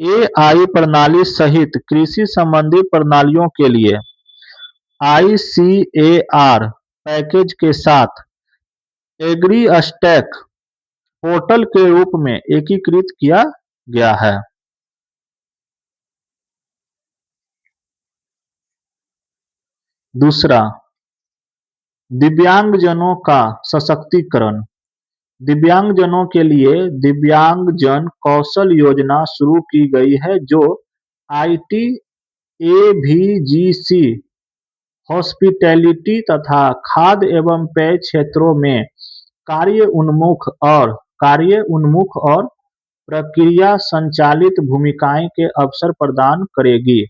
एआई प्रणाली सहित कृषि संबंधी प्रणालियों के लिए ICAR पैकेज के साथ एग्रीस्टैक पोर्टल के रूप में एकीकृत किया गया है। दूसरा, दिव्यांगजनों का सशक्तिकरण। दिव्यांगजनों के लिए दिव्यांगजन कौशल योजना शुरू की गई है, जो आईटी, एवीजीसी, हॉस्पिटैलिटी तथा खाद्य एवं पेय क्षेत्रों में कार्य उन्मुख और प्रक्रिया संचालित भूमिकाएं के अवसर प्रदान करेगी।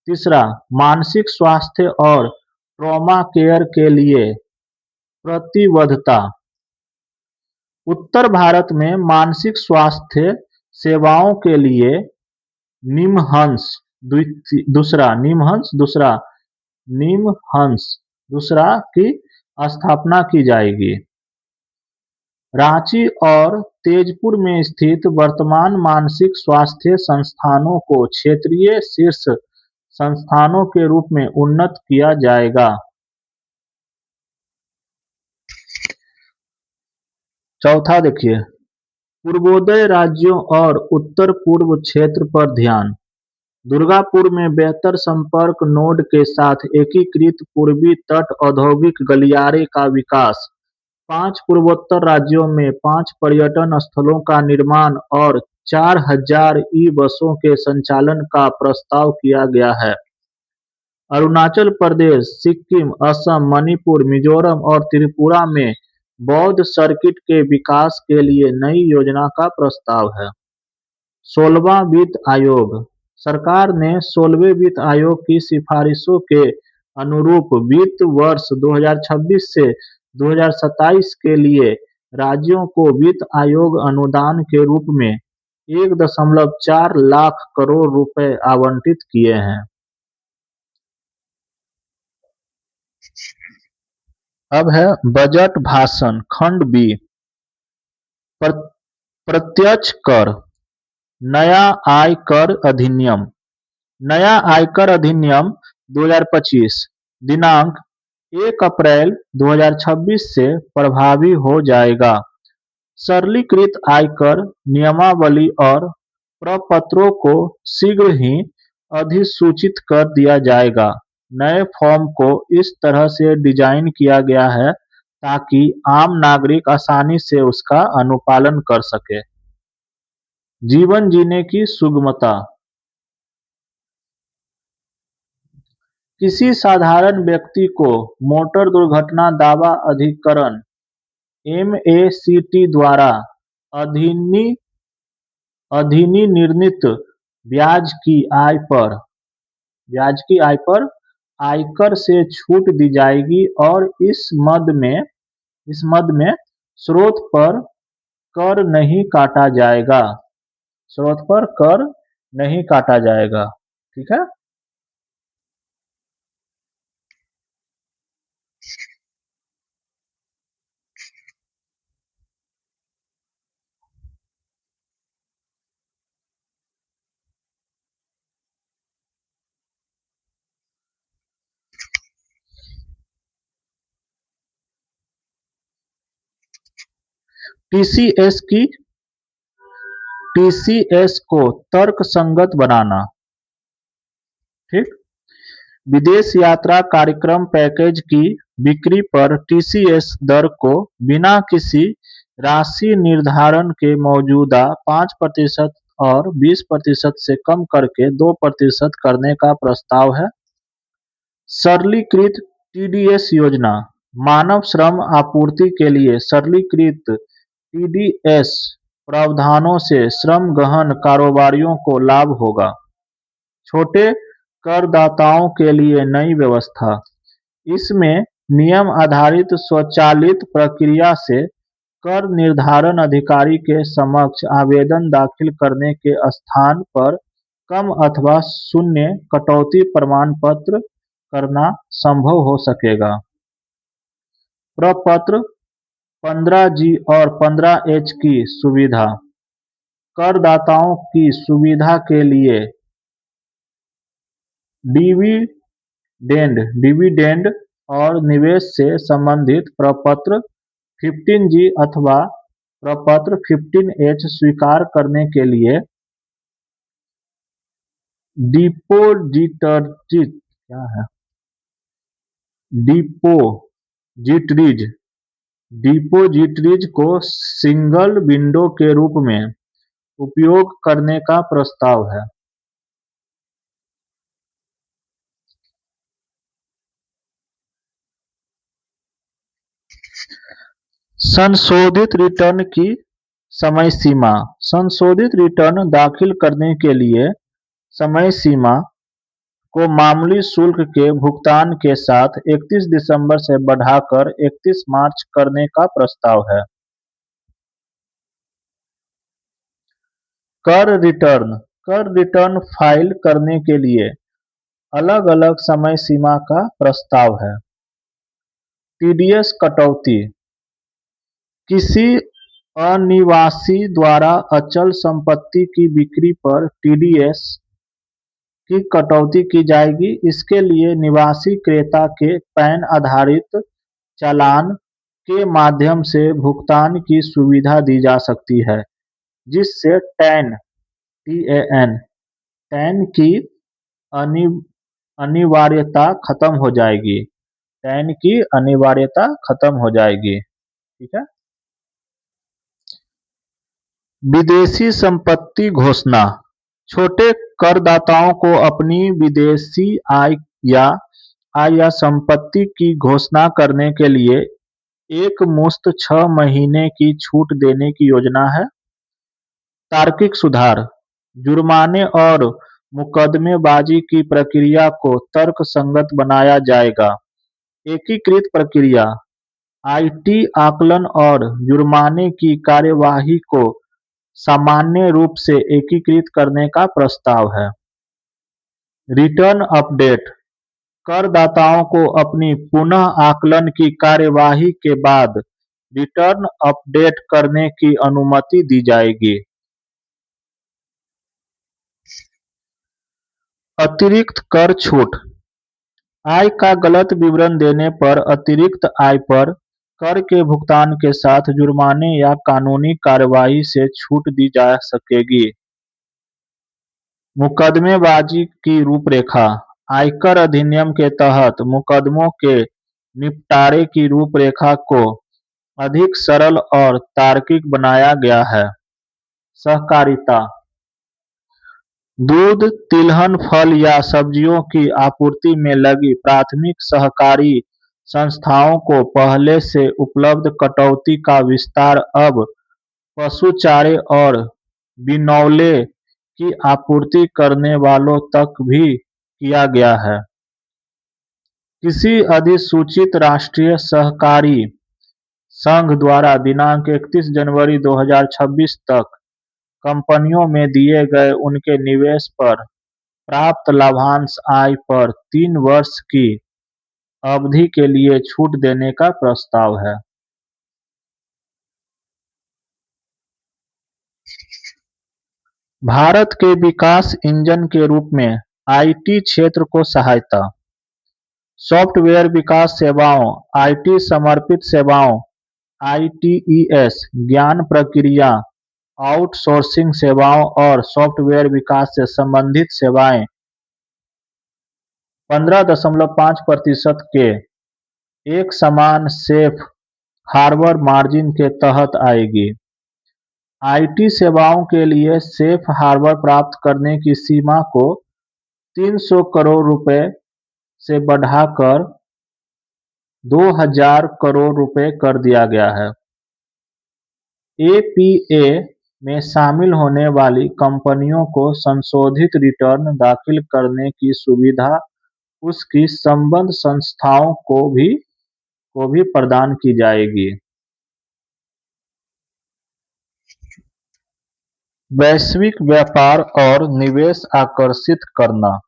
तीसरा, मानसिक स्वास्थ्य और ट्रॉमा केयर के लिए प्रतिबद्धता। उत्तर भारत में मानसिक स्वास्थ्य सेवाओं के लिए निमहंस दूसरा की स्थापना की जाएगी। रांची और तेजपुर में स्थित वर्तमान मानसिक स्वास्थ्य संस्थानों को क्षेत्रीय शीर्ष संस्थानों के रूप में उन्नत किया जाएगा। चौथा देखिए, पूर्वोदय राज्यों और उत्तर पूर्व क्षेत्र पर ध्यान। दुर्गापुर में बेहतर संपर्क नोड के साथ एकीकृत पूर्वी तट औद्योगिक गलियारे का विकास। 5 पूर्वोत्तर राज्यों में 5 पर्यटन स्थलों का निर्माण और 4000 ई-बसों के संचालन का प्रस्ताव किया गया है। अरुणाचल प्रदेश, सिक्किम, असम, मणिपुर, मिजोरम और त्रिपुरा में बौद्ध सर्किट के विकास के लिए नई योजना का प्रस्ताव है। 16वां वित्त आयोग। सरकार ने 16वें वित्त आयोग की सिफारिशों के अनुरूप वित्त वर्ष 2026 से 2027 के लिए राज्यों को वित्त आयोग अनुदान के रूप में 1.4 लाख करोड़ रुपए आवंटित किए हैं। अब है बजट भाषण खंड बी। प्रत्यक्ष कर। नया आयकर अधिनियम। नया आयकर अधिनियम 2025 दिनांक 1 अप्रैल 2026 से प्रभावी हो जाएगा। सरलीकृत आयकर नियमावली और प्रपत्रों को शीघ्र ही अधिसूचित कर दिया जाएगा। नए फॉर्म को इस तरह से डिजाइन किया गया है ताकि आम नागरिक आसानी से उसका अनुपालन कर सके। जीवन जीने की सुगमता। किसी साधारण व्यक्ति को मोटर दुर्घटना दावा अधिकरण MACT द्वारा अधिनिर्णीत ब्याज की आय पर आयकर से छूट दी जाएगी और इस मद में स्रोत पर कर नहीं काटा जाएगा। ठीक है। टीसीएस को तर्कसंगत बनाना। ठीक। विदेश यात्रा कार्यक्रम पैकेज की बिक्री पर टीसीएस दर को बिना किसी राशि निर्धारण के मौजूदा 5% और 20% से कम करके 2% करने का प्रस्ताव है। सरलीकृत टीडीएस योजना। मानव श्रम आपूर्ति के लिए सरलीकृत टीडीएस प्रावधानों से श्रम गहन कारोबारियों को लाभ होगा। छोटे करदाताओं के लिए नई व्यवस्था। इसमें नियम आधारित स्वचालित प्रक्रिया से कर निर्धारण अधिकारी के समक्ष आवेदन दाखिल करने के स्थान पर कम अथवा शून्य कटौती प्रमाण पत्र करना संभव हो सकेगा। प्रपत्र 15G और 15H की सुविधा। करदाताओं की सुविधा के लिए डिविडेंड और निवेश से संबंधित प्रपत्र 15G अथवा प्रपत्र 15H स्वीकार करने के लिए डिपोजिटरीज को सिंगल विंडो के रूप में उपयोग करने का प्रस्ताव है। संशोधित रिटर्न की समय सीमा। संशोधित रिटर्न दाखिल करने के लिए समय सीमा को मामूली शुल्क के भुगतान के साथ 31 दिसंबर से बढ़ाकर 31 मार्च करने का प्रस्ताव है। कर रिटर्न फाइल करने के लिए अलग-अलग समय सीमा का प्रस्ताव है। टीडीएस कटौती। किसी अनिवासी द्वारा अचल संपत्ति की बिक्री पर टीडीएस की कटौती की जाएगी। इसके लिए निवासी क्रेता के पैन आधारित चालान के माध्यम से भुगतान की सुविधा दी जा सकती है, जिससे टैन की अनिवार्यता खत्म हो जाएगी। ठीक है। विदेशी संपत्ति घोषणा। छोटे करदाताओं को अपनी विदेशी आय या संपत्ति की घोषणा करने के लिए एक मुश्त 6 महीने की छूट देने की योजना है। तार्किक सुधार। जुर्माने और मुकदमेबाजी की प्रक्रिया को तर्कसंगत बनाया जाएगा। एकीकृत प्रक्रिया। आईटी आकलन और जुर्माने की कार्यवाही को सामान्य रूप से एकीकृत करने का प्रस्ताव है। Return update. करदाताओं को अपनी पुनः आकलन की कार्यवाही के बाद रिटर्न अपडेट करने की अनुमति दी जाएगी। अतिरिक्त कर छूट। आय का गलत विवरण देने पर अतिरिक्त आय पर कर के भुगतान के साथ जुर्माने या कानूनी कार्यवाही से छूट दी जा सकेगी। मुकदमेबाजी की रूपरेखा। आयकर अधिनियम के तहत मुकदमों के निपटारे की रूपरेखा को अधिक सरल और तार्किक बनाया गया है। सहकारिता। दूध, तिलहन, फल या सब्जियों की आपूर्ति में लगी प्राथमिक सहकारी संस्थाओं को पहले से उपलब्ध कटौती का विस्तार अब पशु चारे और बिनौले की आपूर्ति करने वालों तक भी किया गया है। किसी अधिसूचित राष्ट्रीय सहकारी संघ द्वारा दिनांक 31 जनवरी 2026 तक कंपनियों में दिए गए उनके निवेश पर प्राप्त लाभांश आय पर 3 वर्ष की अवधि के लिए छूट देने का प्रस्ताव है। भारत के विकास इंजन के रूप में आईटी क्षेत्र को सहायता। सॉफ्टवेयर विकास सेवाओं, आईटी समर्पित सेवाओं ITES ज्ञान प्रक्रिया, आउटसोर्सिंग सेवाओं और सॉफ्टवेयर विकास से संबंधित सेवाएं 15.5% के एक समान सेफ हार्बर मार्जिन के तहत आएगी। आईटी सेवाओं के लिए सेफ हार्बर प्राप्त करने की सीमा को 300 करोड़ रुपए से बढ़ाकर 2000 करोड़ रुपए कर दिया गया है। एपीए में शामिल होने वाली कंपनियों को संशोधित रिटर्न दाखिल करने की सुविधा उसकी संबद्ध संस्थाओं को भी प्रदान की जाएगी। वैश्विक व्यापार और निवेश आकर्षित करना।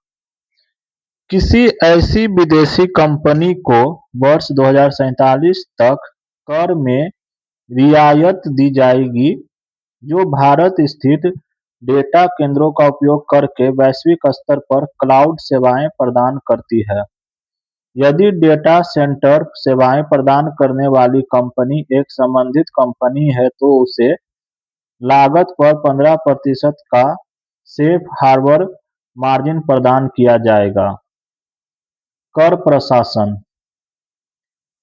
किसी ऐसी विदेशी कंपनी को वर्ष 2047 तक कर में रियायत दी जाएगी जो भारत स्थित डेटा केंद्रों का उपयोग करके वैश्विक स्तर पर क्लाउड सेवाएं प्रदान करती है। यदि डेटा सेंटर सेवाएं प्रदान करने वाली कंपनी एक संबंधित कंपनी है तो उसे लागत पर 15% का सेफ हार्बर मार्जिन प्रदान किया जाएगा। कर प्रशासन।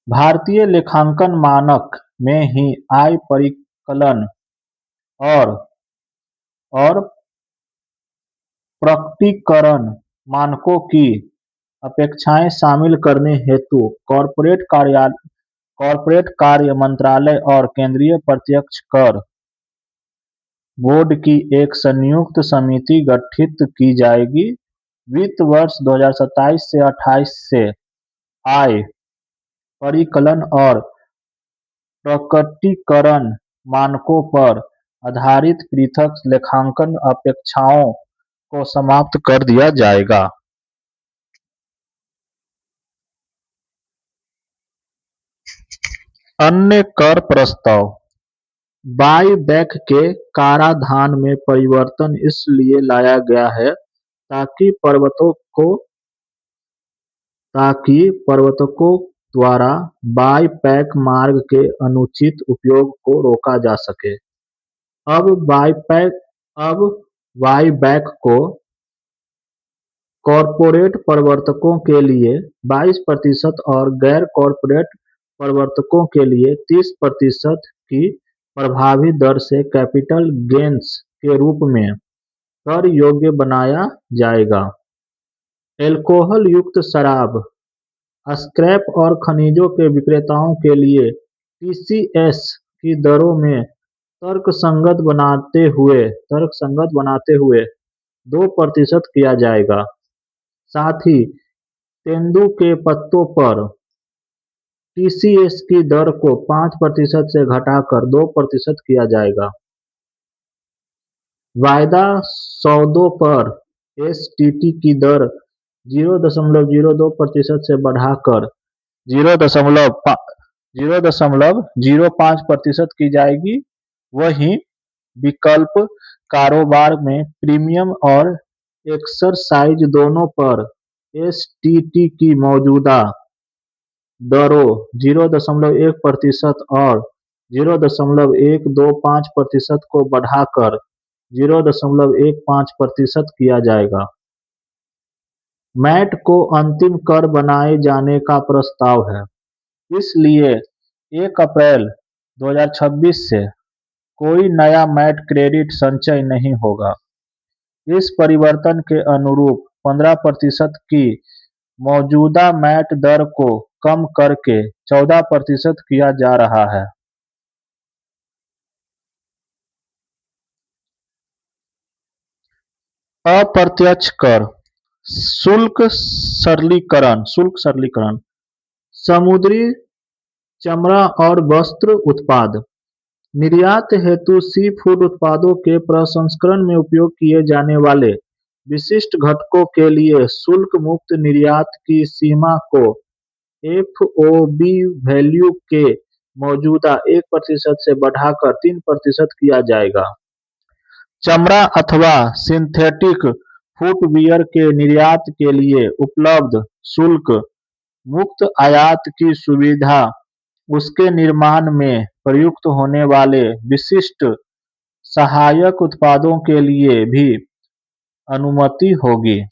भारतीय लेखांकन मानक में ही आय परिकलन और प्रकटीकरण मानकों की अपेक्षाएं शामिल करने हेतु कॉर्पोरेट कार्य मंत्रालय और केंद्रीय प्रत्यक्ष कर बोर्ड की एक संयुक्त समिति गठित की जाएगी। वित्त वर्ष 2027 से 28 से आय परिकलन और प्रकटीकरण मानकों पर आधारित पृथक लेखांकन अपेक्षाओं को समाप्त कर दिया जाएगा। अन्य कर प्रस्ताव। बाई बैक के कराधान में परिवर्तन इसलिए लाया गया है ताकि प्रवर्तकों द्वारा बाई बैक मार्ग के अनुचित उपयोग को रोका जा सके। अब बाई बैक को कॉर्पोरेट प्रवर्तकों के लिए 22% और गैर कॉर्पोरेट प्रवर्तकों के लिए 30% की प्रभावी दर से कैपिटल गेन्स के रूप में कर योग्य बनाया जाएगा। अल्कोहल युक्त शराब, स्क्रैप और खनिजों के विक्रेताओं के लिए टीसीएस की दरों में तर्कसंगत बनाते हुए 2% किया जाएगा। साथ ही तेंदू के पत्तों पर टीसीएस की दर को 5% से घटाकर 2% किया जाएगा। वायदा सौदों पर एसटीटी की दर 0.02% से बढ़ाकर 0.05% की जाएगी। वहीं विकल्प कारोबार में प्रीमियम और एक्सरसाइज दोनों पर एसटीटी की मौजूदा दरों 0.1% और 0.125% को बढ़ाकर 0.15% किया जाएगा। मैट को अंतिम कर बनाए जाने का प्रस्ताव है, इसलिए 1 अप्रैल 2026 से कोई नया मैट क्रेडिट संचय नहीं होगा। इस परिवर्तन के अनुरूप 15% की मौजूदा मैट दर को कम करके 14% किया जा रहा है। अप्रत्यक्ष कर। शुल्क सरलीकरण। समुद्री चमड़ा और वस्त्र उत्पाद। निर्यात हेतु सी फूड उत्पादों के प्रसंस्करण में उपयोग किए जाने वाले विशिष्ट घटकों के लिए शुल्क मुक्त निर्यात की सीमा को एफओबी वैल्यू के मौजूदा 1% से बढ़ाकर 3% किया जाएगा। चमड़ा अथवा सिंथेटिक फुटवियर के निर्यात के लिए उपलब्ध शुल्क मुक्त आयात की सुविधा उसके निर्माण में प्रयुक्त होने वाले विशिष्ट सहायक उत्पादों के लिए भी अनुमति होगी।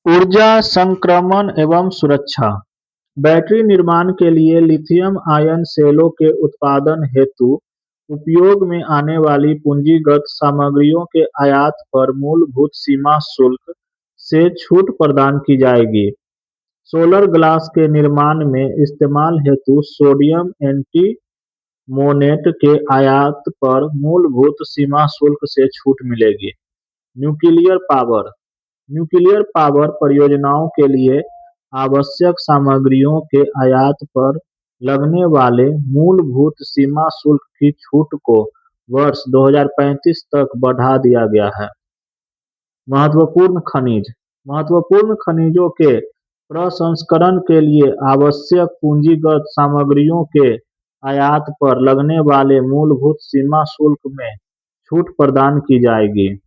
ऊर्जा संक्रमण एवं सुरक्षा। बैटरी निर्माण के लिए लिथियम आयन सेलों के उत्पादन हेतु उपयोग में आने वाली पूंजीगत सामग्रियों के आयात पर मूलभूत सीमा शुल्क से छूट प्रदान की जाएगी। सोलर ग्लास के निर्माण में इस्तेमाल हेतु सोडियम एंटीमोनेट के आयात पर मूलभूत सीमा शुल्क से छूट मिलेगी। Nuclear power. न्यूक्लियर पावर परियोजनाओं के लिए आवश्यक सामग्रियों के आयात पर लगने वाले मूलभूत सीमा शुल्क की छूट को वर्ष 2035 तक बढ़ा दिया गया है। महत्वपूर्ण खनिज। महत्वपूर्ण खनिजों के प्रसंस्करण के लिए आवश्यक पूंजीगत सामग्रियों के आयात पर लगने वाले मूलभूत सीमा शुल्क में छूट प्रदान की जाएगी।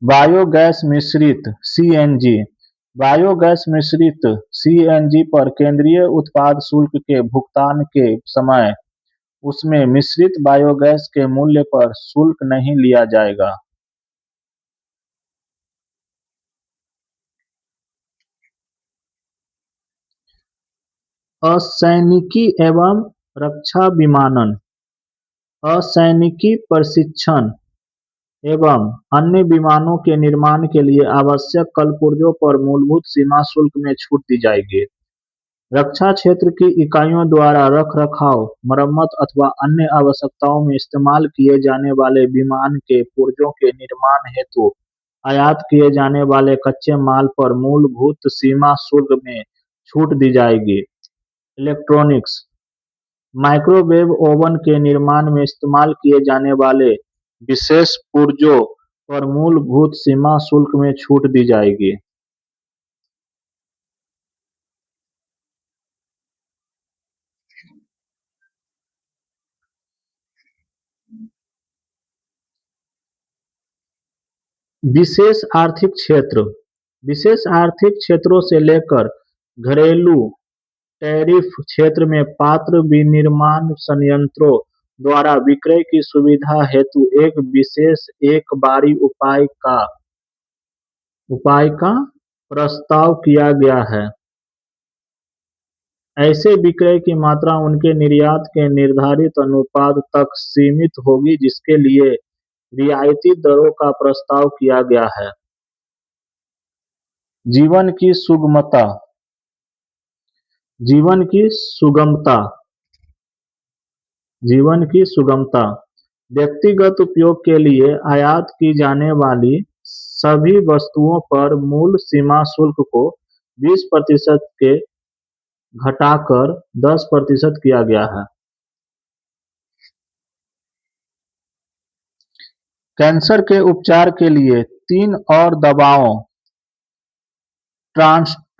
बायोगैस मिश्रित (सीएनजी). बायोगैस मिश्रित सीएनजी पर केंद्रीय उत्पाद शुल्क के भुगतान के समय उसमें मिश्रित बायोगैस के मूल्य पर शुल्क नहीं लिया जाएगा। असैनिकी एवं रक्षा विमानन। असैनिकी प्रशिक्षण एवं अन्य विमानों के निर्माण के लिए आवश्यक कलपुर्जों पर मूलभूत सीमा शुल्क में छूट दी जाएगी। रक्षा क्षेत्र की इकाइयों द्वारा रखरखाव, मरम्मत अथवा अन्य आवश्यकताओं में इस्तेमाल किए जाने वाले विमान के पुर्जों के निर्माण हेतु आयात किए जाने वाले कच्चे माल पर मूलभूत सीमा शुल्क में छूट दी जाएगी। इलेक्ट्रॉनिक्स। माइक्रोवेव ओवन के निर्माण में इस्तेमाल किए जाने वाले विशेष पुर्जों पर मूलभूत सीमा शुल्क में छूट दी जाएगी। विशेष आर्थिक क्षेत्र। विशेष आर्थिक क्षेत्रों से लेकर घरेलू टैरिफ क्षेत्र में पात्र विनिर्माण संयंत्रों द्वारा विक्रय की सुविधा हेतु एक विशेष एक बारी उपाय का प्रस्ताव किया गया है। ऐसे विक्रय की मात्रा उनके निर्यात के निर्धारित अनुपात तक सीमित होगी जिसके लिए रियायती दरों का प्रस्ताव किया गया है। जीवन की सुगमता। जीवन की सुगमता। जीवन की सुगमता। व्यक्तिगत उपयोग के लिए आयात की जाने वाली सभी वस्तुओं पर मूल सीमा शुल्क को 20% के घटाकर 10% किया गया है। कैंसर के उपचार के लिए 3 और दवाओं ट्रांस्टुजुमैब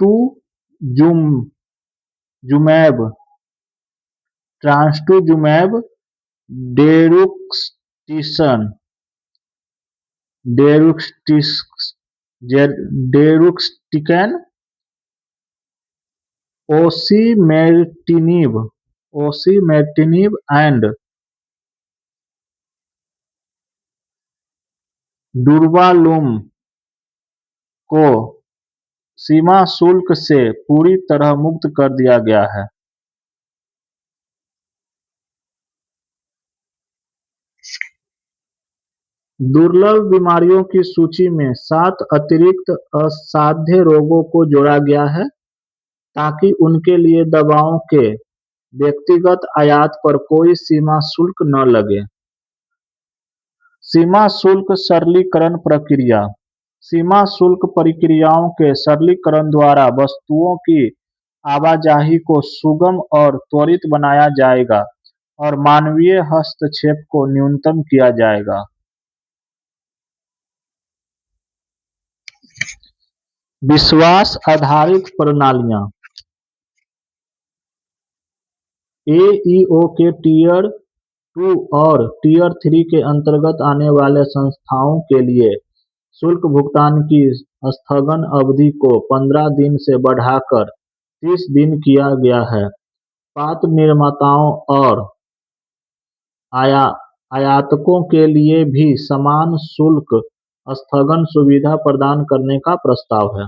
डेरुक्सिटिकैन, ओसिमेटिनिब एंड डुर्वालुम को सीमा शुल्क से पूरी तरह मुक्त कर दिया गया है। दुर्लभ बीमारियों की सूची में 7 अतिरिक्त असाध्य रोगों को जोड़ा गया है ताकि उनके लिए दवाओं के व्यक्तिगत आयात पर कोई सीमा शुल्क न लगे। सीमा शुल्क सरलीकरण प्रक्रिया। सीमा शुल्क प्रक्रियाओं के सरलीकरण द्वारा वस्तुओं की आवाजाही को सुगम और त्वरित बनाया जाएगा और मानवीय हस्तक्षेप को न्यूनतम किया जाएगा। विश्वास आधारित प्रणालियाँ। एईओ के टियर 2 और टियर 3 के अंतर्गत आने वाले संस्थाओं के लिए शुल्क भुगतान की स्थगन अवधि को 15 दिन से बढ़ाकर 30 दिन किया गया है। पात्र निर्माताओं और आया आयातकों के लिए भी समान शुल्क स्थगन सुविधा प्रदान करने का प्रस्ताव है।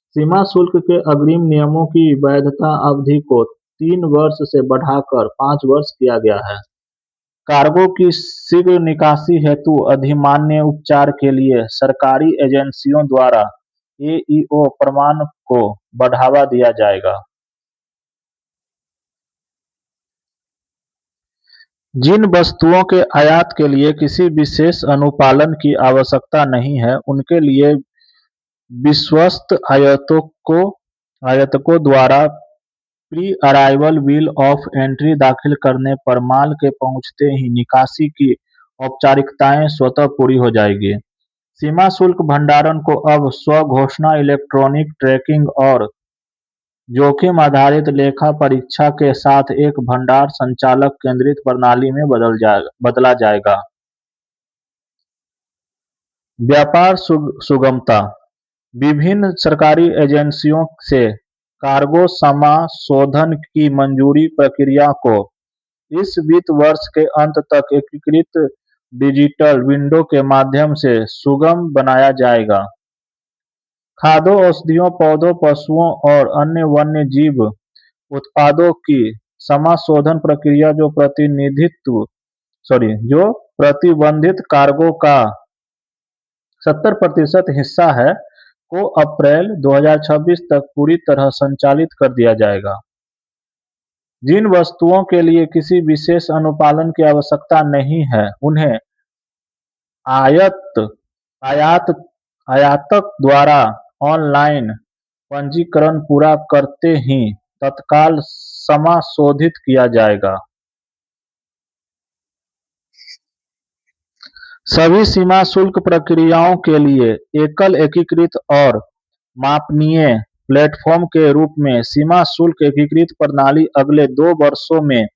सीमा शुल्क के अग्रिम नियमों की वैधता अवधि को 3 वर्ष से बढ़ाकर 5 वर्ष किया गया है। कार्गो की शीघ्र निकासी हेतु अधिमान्य उपचार के लिए सरकारी एजेंसियों द्वारा एईओ प्रमाण को बढ़ावा दिया जाएगा। जिन वस्तुओं के आयात के लिए किसी विशेष अनुपालन की आवश्यकता नहीं है, उनके लिए विश्वस्त आयातकों द्वारा प्री-अराइवल बिल ऑफ एंट्री दाखिल करने पर माल के पहुंचते ही निकासी की औपचारिकताएं स्वतः पूरी हो जाएंगी। सीमा शुल्क भंडारण को अब स्व-घोषणा, इलेक्ट्रॉनिक ट्रैकिंग और जोखिम आधारित लेखा परीक्षा के साथ एक भंडार संचालक केंद्रित प्रणाली में बदला जाएगा। व्यापार सुगमता। विभिन्न सरकारी एजेंसियों से कार्गो समाशोधन की मंजूरी प्रक्रिया को इस वित्त वर्ष के अंत तक एकीकृत डिजिटल विंडो के माध्यम से सुगम बनाया जाएगा। खाद्य, औषधियों, पौधों, पशुओं और अन्य वन्य जीव उत्पादों की समाशोधन प्रक्रिया जो प्रतिबंधित कार्गो का 70% हिस्सा है, को अप्रैल 2026 तक पूरी तरह संचालित कर दिया जाएगा। जिन वस्तुओं के लिए किसी विशेष अनुपालन की आवश्यकता नहीं है, उन्हें आयातक द्वारा ऑनलाइन पंजीकरण पूरा करते ही तत्काल समाशोधित किया जाएगा। सभी सीमा शुल्क प्रक्रियाओं के लिए एकल, एकीकृत और मापनीय प्लेटफॉर्म के रूप में सीमा शुल्क एकीकृत प्रणाली अगले 2 वर्षों में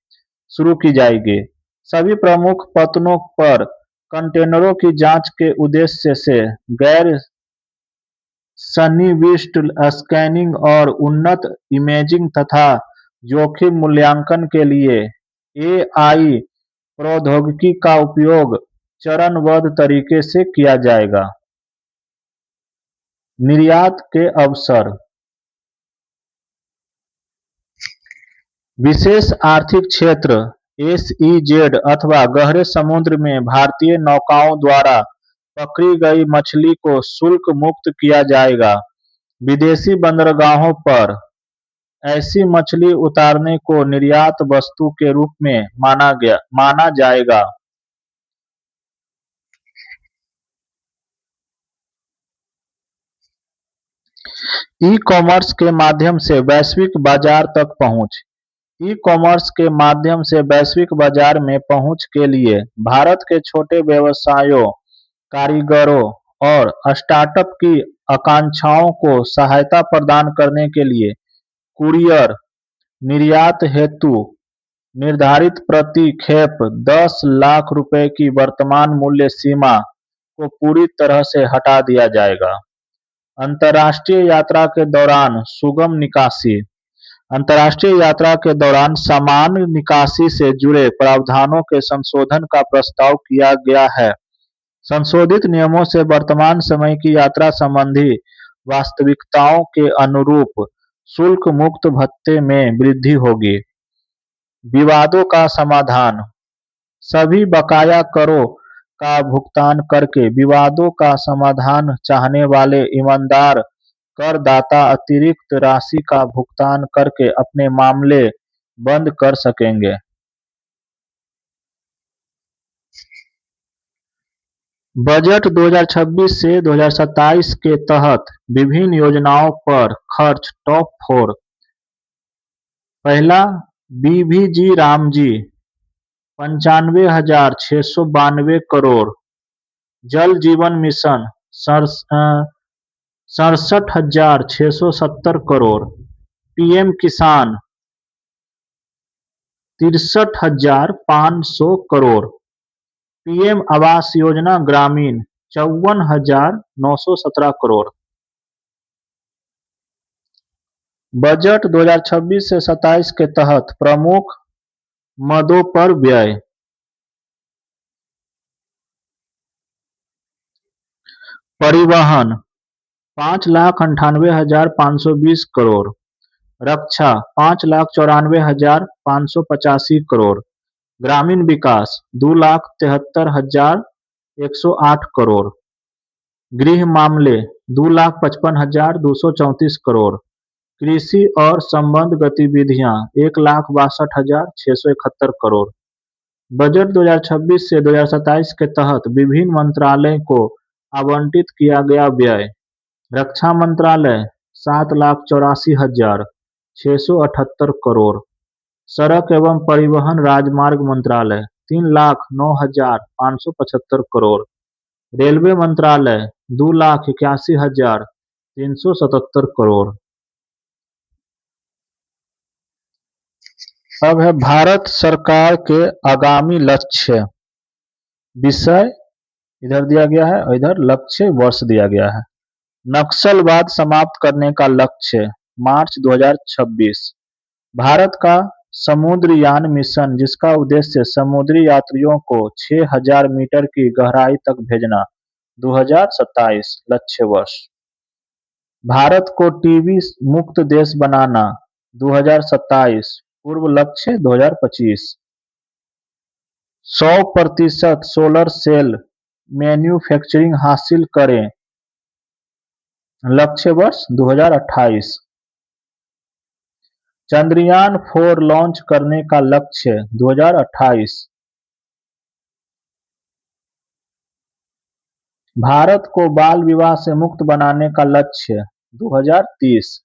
शुरू की जाएगी। सभी प्रमुख पत्तनों पर कंटेनरों की जांच के उद्देश्य से गैर सन्निविष्ट स्कैनिंग और उन्नत इमेजिंग तथा जोखिम मूल्यांकन के लिए एआई प्रौद्योगिकी का उपयोग चरणबद्ध तरीके से किया जाएगा। निर्यात के अवसर। विशेष आर्थिक क्षेत्र एसईजेड अथवा गहरे समुद्र में भारतीय नौकाओं द्वारा पकड़ी गई मछली को शुल्क मुक्त किया जाएगा। विदेशी बंदरगाहों पर ऐसी मछली उतारने को निर्यात वस्तु के रूप में माना जाएगा। ई-कॉमर्स के माध्यम से वैश्विक बाजार तक पहुंच। ई-कॉमर्स के माध्यम से वैश्विक बाजार में पहुंच के लिए भारत के छोटे व्यवसायों, कारीगरों और स्टार्टअप की आकांक्षाओं को सहायता प्रदान करने के लिए कूरियर निर्यात हेतु निर्धारित प्रति खेप 10 लाख रुपये की वर्तमान मूल्य सीमा को पूरी तरह से हटा दिया जाएगा। अंतर्राष्ट्रीय यात्रा के दौरान सुगम निकासी। अंतर्राष्ट्रीय यात्रा के दौरान सामान निकासी से जुड़े प्रावधानों के संशोधन का प्रस्ताव किया गया है। संशोधित नियमों से वर्तमान समय की यात्रा संबंधी वास्तविकताओं के अनुरूप शुल्क मुक्त भत्ते में वृद्धि होगी। विवादों का समाधान। सभी बकाया करों का भुगतान करके विवादों का समाधान चाहने वाले ईमानदार करदाता अतिरिक्त राशि का भुगतान करके अपने मामले बंद कर सकेंगे। बजट 2026 से 2027 के तहत विभिन्न योजनाओं पर खर्च टॉप 4। पहला, बीवीजी रामजी 95,692 करोड़। जल जीवन मिशन 67,670 करोड़। पीएम किसान 63,500 करोड़। पीएम आवास योजना ग्रामीण 54,917 करोड़। बजट 2026 से 27 के तहत प्रमुख मदों पर व्यय। परिवहन 5,98,520 करोड़। रक्षा 5,94,585 करोड़। ग्रामीण विकास 2,73,108 करोड़। गृह मामले 2,55,234 करोड़। कृषि और संबद्ध गतिविधियां 1,62,671 करोड़। बजट 2026 से 2027 के तहत विभिन्न मंत्रालयों को आवंटित किया गया व्यय। रक्षा मंत्रालय 7,84,678 करोड़। सड़क एवं परिवहन राजमार्ग मंत्रालय 3,09,575 करोड़। रेलवे मंत्रालय 2,81,377 करोड़। अब है भारत सरकार के आगामी लक्ष्य। विषय इधर दिया गया है और इधर लक्ष्य वर्ष दिया गया है। नक्सलवाद समाप्त करने का लक्ष्य मार्च 2026। भारत का समुद्रयान मिशन जिसका उद्देश्य समुद्री यात्रियों को 6,000 मीटर की गहराई तक भेजना 2027 लक्ष्य वर्ष। भारत को टीबी मुक्त देश बनाना 2027 पूर्व लक्ष्य 2025। 100% सोलर सेल मैन्युफैक्चरिंग हासिल करें लक्ष्य वर्ष 2028। चंद्रयान-4 लॉन्च करने का लक्ष्य 2028। भारत को बाल विवाह से मुक्त बनाने का लक्ष्य 2030।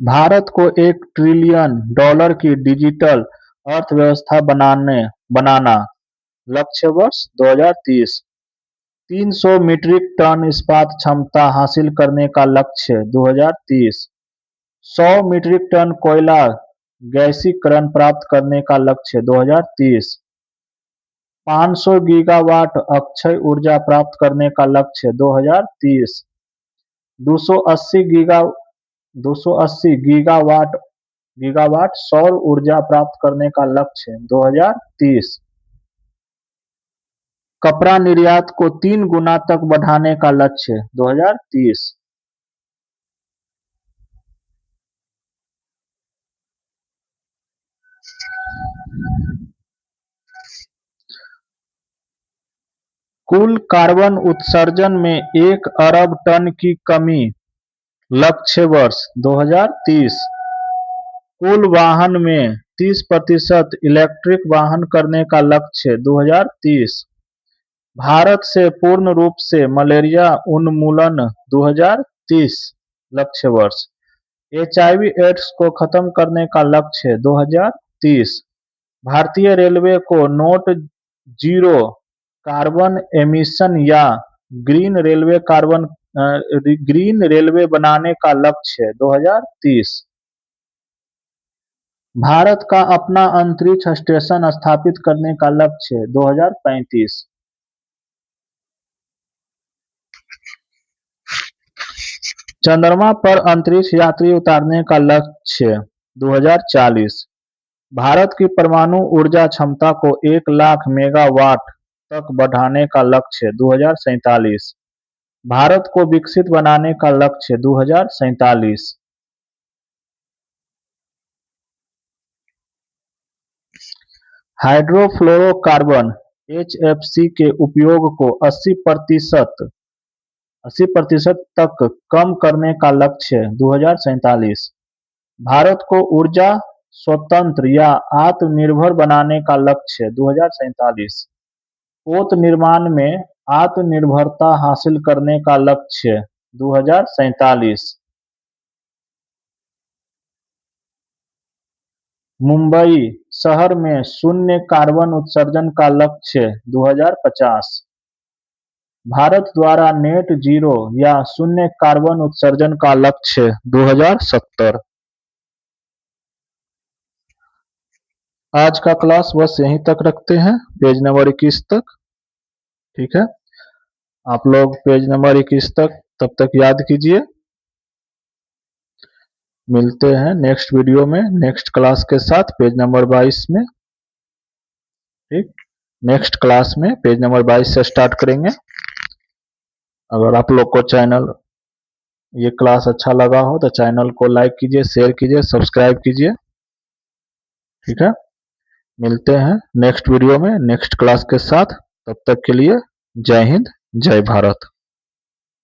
भारत को $1 ट्रिलियन की डिजिटल अर्थव्यवस्था बनाना लक्ष्य वर्ष 2030। 300 मीट्रिक टन इस्पात क्षमता हासिल करने का लक्ष्य 2030। 100 मीट्रिक टन कोयला गैसीकरण प्राप्त करने का लक्ष्य 2030। 500 गीगावाट अक्षय ऊर्जा प्राप्त करने का लक्ष्य 2030। 280 गीगावाट सौर ऊर्जा प्राप्त करने का लक्ष्य 2030। कपड़ा निर्यात को 3 गुना तक बढ़ाने का लक्ष्य 2030। कुल कार्बन उत्सर्जन में 1 अरब टन की कमी लक्ष्य वर्ष 2030। कुल वाहन में 30% इलेक्ट्रिक वाहन करने का लक्ष्य 2030। भारत से पूर्ण रूप से मलेरिया उन्मूलन 2030 लक्ष्य वर्ष। एचआईवी एड्स को खत्म करने का लक्ष्य 2030। भारतीय रेलवे को नोट जीरो कार्बन एमिशन या ग्रीन रेलवे बनाने का लक्ष्य 2030। भारत का अपना अंतरिक्ष स्टेशन स्थापित करने का लक्ष्य 2035। चंद्रमा पर अंतरिक्ष यात्री उतारने का लक्ष्य 2040। भारत की परमाणु ऊर्जा क्षमता को 1 लाख मेगावाट तक बढ़ाने का लक्ष्य 2047। भारत को विकसित बनाने का लक्ष्य 2047। हाइड्रोफ्लोरोकार्बन (HFC) के उपयोग को 80% तक कम करने का लक्ष्य 2047। भारत को ऊर्जा स्वतंत्र या आत्मनिर्भर बनाने का लक्ष्य 2047। पोत निर्माण में आत्मनिर्भरता हासिल करने का लक्ष्य 2047। मुंबई शहर में शून्य कार्बन उत्सर्जन का लक्ष्य 2050। भारत द्वारा नेट जीरो या शून्य कार्बन उत्सर्जन का लक्ष्य 2070। आज का क्लास बस यहीं तक रखते हैं, पेज नंबर 21 तक। ठीक है। आप लोग पेज नंबर 21 तक तब तक याद कीजिए। मिलते हैं नेक्स्ट वीडियो में नेक्स्ट क्लास के साथ पेज नंबर 22 में। ठीक, नेक्स्ट क्लास में पेज नंबर 22 से स्टार्ट करेंगे। अगर आप लोग को चैनल ये क्लास अच्छा लगा हो तो चैनल को लाइक कीजिए, शेयर कीजिए, सब्सक्राइब कीजिए। ठीक है, मिलते हैं नेक्स्ट वीडियो में नेक्स्ट क्लास के साथ। तब तक के लिए जय हिंद, जय भारत।